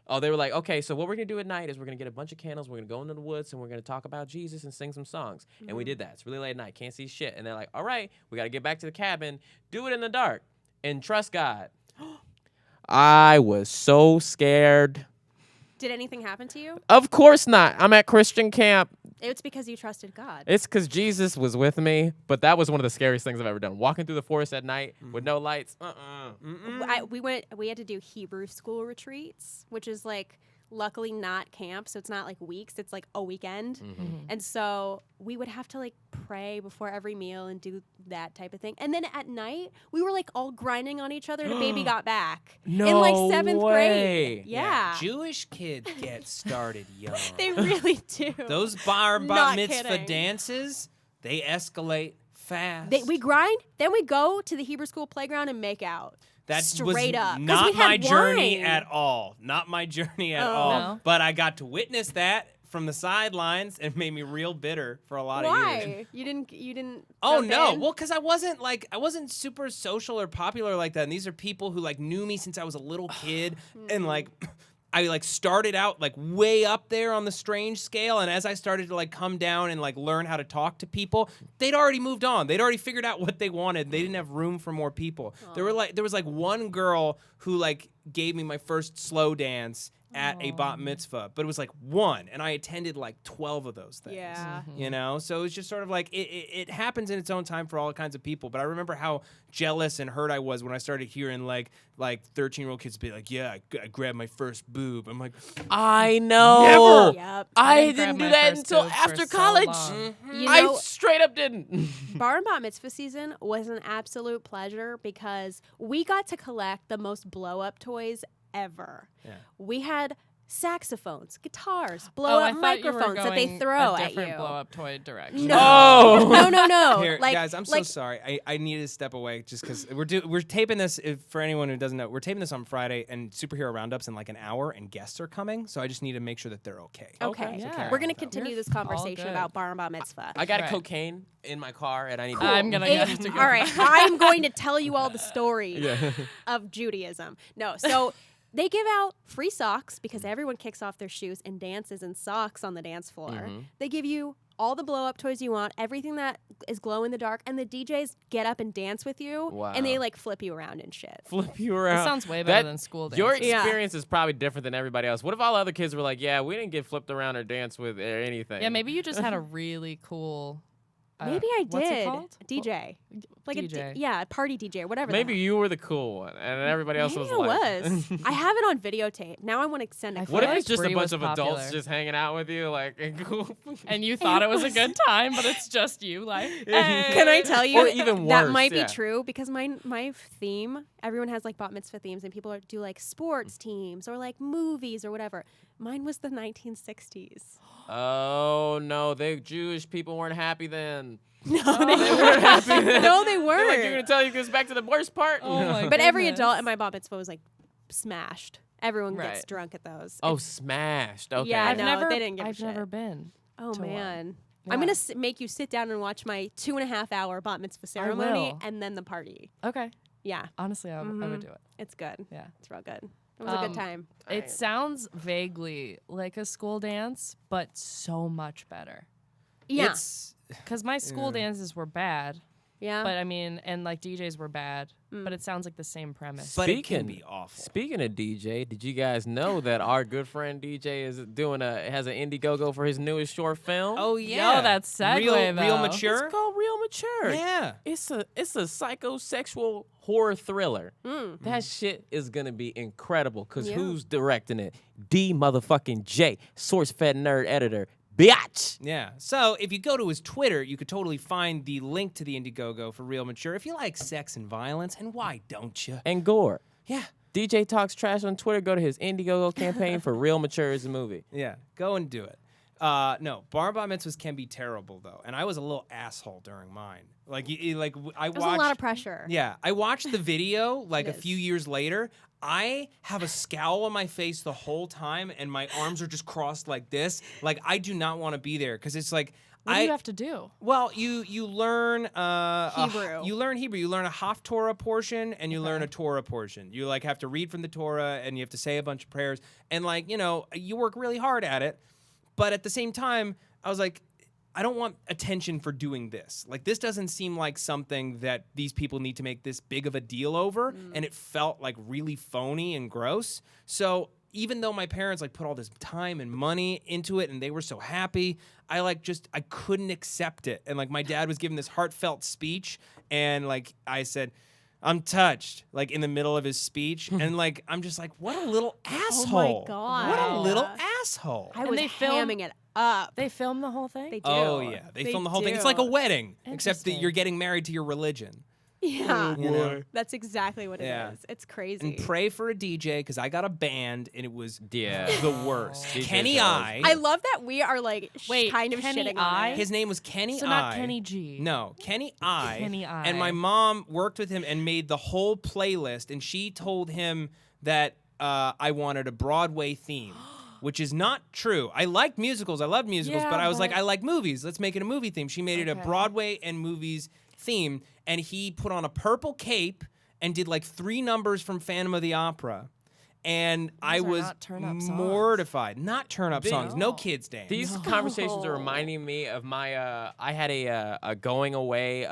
Oh, they were like, okay, so what we're going to do at night is we're going to get a bunch of candles, we're going to go into the woods, and we're going to talk about Jesus and sing some songs. And we did that. It's really late at night. Can't see shit. And they're like, all right, we got to get back to the cabin. Do it in the dark and trust God. I was so scared. Did anything happen to you? Of course not. I'm at Christian camp. It's because you trusted God. It's because Jesus was with me, but that was one of the scariest things I've ever done. Walking through the forest at night with no lights. We had to do Hebrew school retreats, which is like luckily not camp, so it's not like weeks, it's like a weekend. And so we would have to like pray before every meal and do that type of thing. And then at night, we were like all grinding on each other. The baby got back in like 7th way. grade. Yeah. Jewish kids get started young. They really do. Those bar Not mitzvah kidding. dances, they escalate fast. We grind, then we go to the Hebrew school playground and make out. That straight was up. 'Cause not we had my journey wine. at all. Not my journey at Oh. all. No? But I got to witness that from the sidelines and made me real bitter for a lot of years. Why? You didn't Oh jump no! in? Well, because I wasn't super social or popular like that. And these are people who like knew me since I was a little kid, and like I like started out like way up there on the strange scale. And as I started to like come down and like learn how to talk to people, they'd already moved on. They'd already figured out what they wanted. They didn't have room for more people. There was like one girl who like gave me my first slow dance at a bat mitzvah, but it was like one, and I attended like 12 of those things. Yeah. You know, so it was just sort of like it happens in its own time for all kinds of people. But I remember how jealous and hurt I was when I started hearing like 13-year-old kids be like, "Yeah, I grabbed my first boob." I'm like, I know. Never. Yep. I didn't grab didn't do my that first until boob for after so college. long. You I know, straight up didn't. bar and bat mitzvah season was an absolute pleasure because we got to collect the most blow-up toys ever. Yeah. We had saxophones, guitars, I blow-up thought you were microphones that they going throw a at different you. blow-up toy direction. No, Oh. no. Here, Like, guys, I'm so sorry. I need to step away just because we're taping this. For anyone who doesn't know, we're taping this on Friday, and superhero roundups in like an hour, and guests are coming. So I just need to make sure that they're okay. Okay, Yeah. carry we're on gonna with that. continue this all conversation good. about bar and bat mitzvah. I got Right. cocaine in my car, and I need. I'm gonna It- have to go. all right, I'm going to tell you all the stories of Judaism. No, so they give out free socks because everyone kicks off their shoes and dances in socks on the dance floor. They give you all the blow-up toys you want, everything that is glow in the dark, and the DJs get up and dance with you, and they Wow. like flip you around and shit. Flip you around. That sounds way better That- than school dance. Your Yeah. experience is probably different than everybody else. What if all other kids were like, "Yeah, we didn't get flipped around or danced with or anything"? Yeah, maybe you just had a really cool. Maybe I What's it did. called? DJ. Like DJ. a party DJ or whatever. the Maybe hell. you were the cool one, and everybody else Maybe was I like. was. I have it on videotape. Now I want to send I it. feel What if like it's just Bree a bunch was of adults popular. just hanging out with you, like cool? And you thought it was a good time, but it's just you, like. Can I tell you? Or even that worse, might yeah. be true because my theme. Everyone has like bat mitzvah themes, and people do like sports teams or like movies or whatever. Mine was the 1960s. Oh no, they Jewish people weren't happy then. No, They weren't happy then. No, they They're weren't. like, you're gonna tell you goes back to the worst part. Oh my But every goodness. adult at my bat mitzvah was like smashed. Everyone gets Right. drunk at those. Oh, smashed. Okay. Yeah, I've no, never, they didn't give a I've shit. never been. Oh to one. man. Yeah. I'm gonna make you sit down and watch my 2.5 hour bat mitzvah ceremony will. and then the party. Okay. Yeah, Honestly, I would do it. it's good. Yeah. It's real good. It was a good Um, time. It sounds vaguely like a school dance, but so much better. Yeah, It's Because my school dances were bad, yeah. but I mean, and like DJs were bad, but it sounds like the same premise. but it can Speaking- be awful. Speaking of DJ, did you guys know that our good friend DJ is has an Indiegogo for his newest short film? Oh yeah, that segue, real though. mature. It's called Real Mature. Yeah. It's a psychosexual horror thriller. Mm. That shit is gonna be incredible. Cause Yeah. who's directing it? D motherfucking J, SourceFed nerd editor, bitch. Yeah. So if you go to his Twitter, you could totally find the link to the Indiegogo for Real Mature. If you like sex and violence, and why don't you? And gore. Yeah. DJ talks trash on Twitter. Go to his Indiegogo campaign for Real Mature is a movie. Yeah. Go and do it. No, bar mitzvahs can be terrible though, and I was a little asshole during mine. Like, I There's watched a lot of pressure. Yeah, I watched the video like a It is. few years later. I have a scowl on my face the whole time, and my arms are just crossed like this. Like, I do not want to be there because it's like What do you have to do? Well, you learn Hebrew. You learn Hebrew. You learn a Haftorah portion and you learn a Torah portion. You like have to read from the Torah and you have to say a bunch of prayers and like you work really hard at it. But at the same time, I was like, I don't want attention for doing this. Like, this doesn't seem like something that these people need to make this big of a deal over. And it felt like really phony and gross. So even though my parents like put all this time and money into it and they were so happy, I couldn't accept it. And like my dad was giving this heartfelt speech and like I said, I'm touched, like in the middle of his speech. And like, I'm just like, what a little asshole. Oh my God. What a little asshole. I was hamming it up. They film the whole thing? They do. Oh yeah, they film the whole thing. It's like a wedding, except that Interesting. you're getting married to your religion. Yeah. You know? That's exactly what it Yeah. is. It's crazy. And pray for a DJ because I got a band and it was Yeah. the worst. DJs Kenny are I. I love that we are like Wait, kind of Kenny shitting I? on it. His name was Kenny So I. not Kenny G. No, Kenny I. Kenny I. And my mom worked with him and made the whole playlist. And she told him that I wanted a Broadway theme. Which is not true. I liked musicals. I loved musicals, Yeah, but I was but- like, I like movies. Let's make it a movie theme. She made it a Okay. Broadway and movies theme, and he put on a purple cape and did like 3 numbers from Phantom of the Opera. And I are was not turn-up songs. mortified. Not turn-up songs. No No. kids dance. These conversations are reminding me of my. I had a going away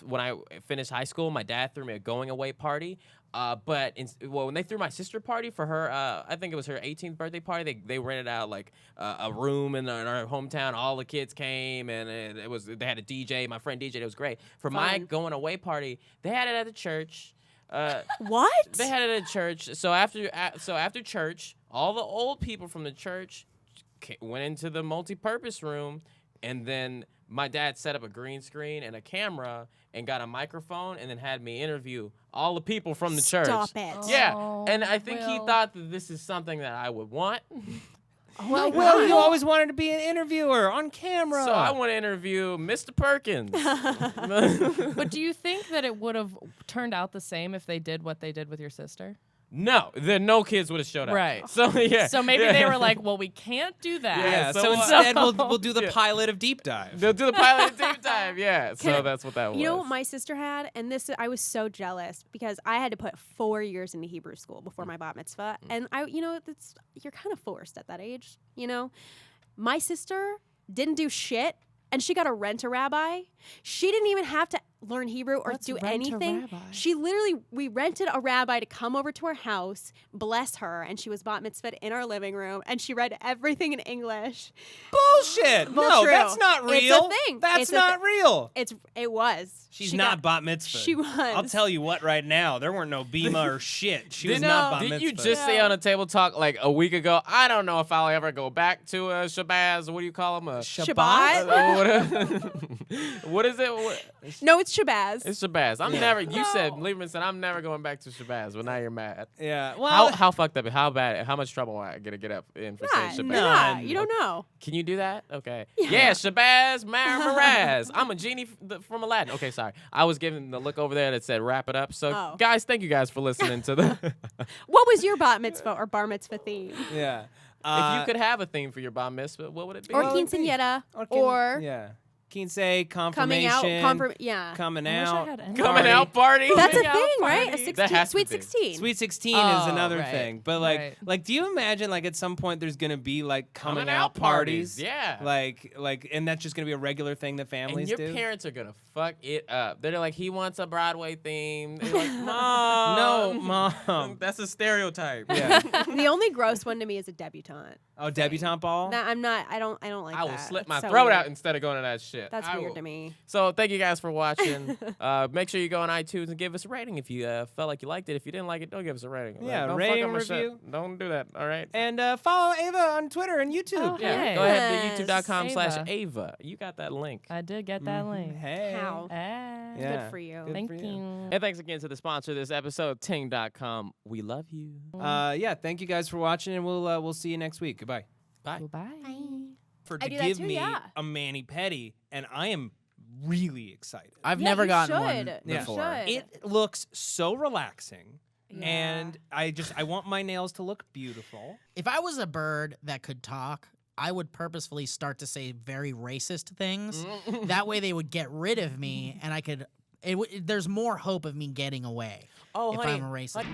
when I finished high school. My dad threw me a going away party. But when they threw my sister party for her, I think it was her 18th birthday party. They rented out like a room in our hometown. All the kids came, and they had a DJ. My friend DJ. It was great. For my Fun. going away party, they had it at the church. What? They had it at church. So after church, all the old people from the church went into the multi-purpose room, and then my dad set up a green screen and a camera and got a microphone and then had me interview all the people from the church. Stop it. Yeah, Oh, and I think he Will. thought that this is something that I would want. Well, you always wanted to be an interviewer on camera. So I want to interview Mr. Perkins. But do you think that it would have turned out the same if they did what they did with your sister? No, then no kids would have showed up. Right. So yeah. So maybe they were like, well, we can't do that. yeah, so so what? instead we'll do the pilot of Deep Dive. They'll do the pilot deep dive. Yeah. So that's what that was. You know what my sister had? And this, I was so jealous because I had to put 4 years into Hebrew school before my bat mitzvah. And you're kind of forced at that age, My sister didn't do shit and she got to rent a rabbi. She didn't even have to learn Hebrew or Let's do rent a anything. rabbi. We rented a rabbi to come over to our house, bless her, and she was bat mitzvahed in our living room, and she read everything in English. Bullshit. Well, No, true. that's not It's a real. thing. That's It's a not real. It was. She's She not got- bat mitzvah. She was. I'll tell you what right now. There weren't no bima or shit. She was Didn't not bat didn't you mitzvah. just say on a table talk like a week ago? I don't know if I'll ever go back to Shabazz. What do you call them? Shabbat? What is it? No, it's Shabazz. It's Shabazz. I'm never. You said Lieberman said I'm never going back to Shabazz, but now you're mad. Yeah. Well, How fucked up? How bad? How much trouble am I gonna get up in for saying Shabazz? None. You don't know. Can you do that? Okay. Yeah, Shabazz Maraz. I'm a genie from Aladdin. Okay, sorry. I was giving the look over there that said wrap it up. So, Oh. guys, thank you guys for listening to the. What was your bat mitzvah or bar mitzvah theme? yeah. If you could have a theme for your bar mitzvah, what would it be? Or What would it be? quinceañera? Or Or yeah. Quince, coming out? confirmation, Yeah. coming I wish I out. had any. Coming out party. That's a Coming out thing, right? A party. 16, That has to sweet be. 16. Sweet 16 is Oh, another right, thing. But like do you imagine like at some point there's gonna be like coming out parties? Yeah. Like and that's just gonna be a regular thing that families And your do? parents are gonna fuck it up. They're like, he wants a Broadway theme. They're like, Mom. No, Mom. That's a stereotype. Yeah. The only gross one to me is a debutante. Oh, debutante ball? That I'm not. I don't like I that. will slip That's my so throat weird. out instead of going to that shit. That's I weird will. to me. So thank you guys for watching. Make sure you go on iTunes and give us a rating if you felt like you liked it. If you didn't like it, don't give us a rating. Yeah, don't rating, fuck up my shit. review. Don't do that. All right. And follow Ava on Twitter and YouTube. Oh, Yeah, Hey. go ahead to Yes. youtube.com/Ava. You got that link. I did get that link. Hey. How? Ah, Yeah. Good for you. Good Thank for you. you. And thanks again to the sponsor of this episode, Ting.com. We love you. Yeah, thank you guys for watching, and we'll see you next week. Goodbye. Bye. Goodbye. Bye. for I to do that give too, me yeah. a mani-pedi, and I am really excited. I've Yeah, never you gotten should. one You before. should. It looks so relaxing, Yeah. and I want my nails to look beautiful. If I was a bird that could talk, I would purposefully start to say very racist things. That way they would get rid of me, and I could. There's more hope of me getting away Oh, if honey, I'm a racist.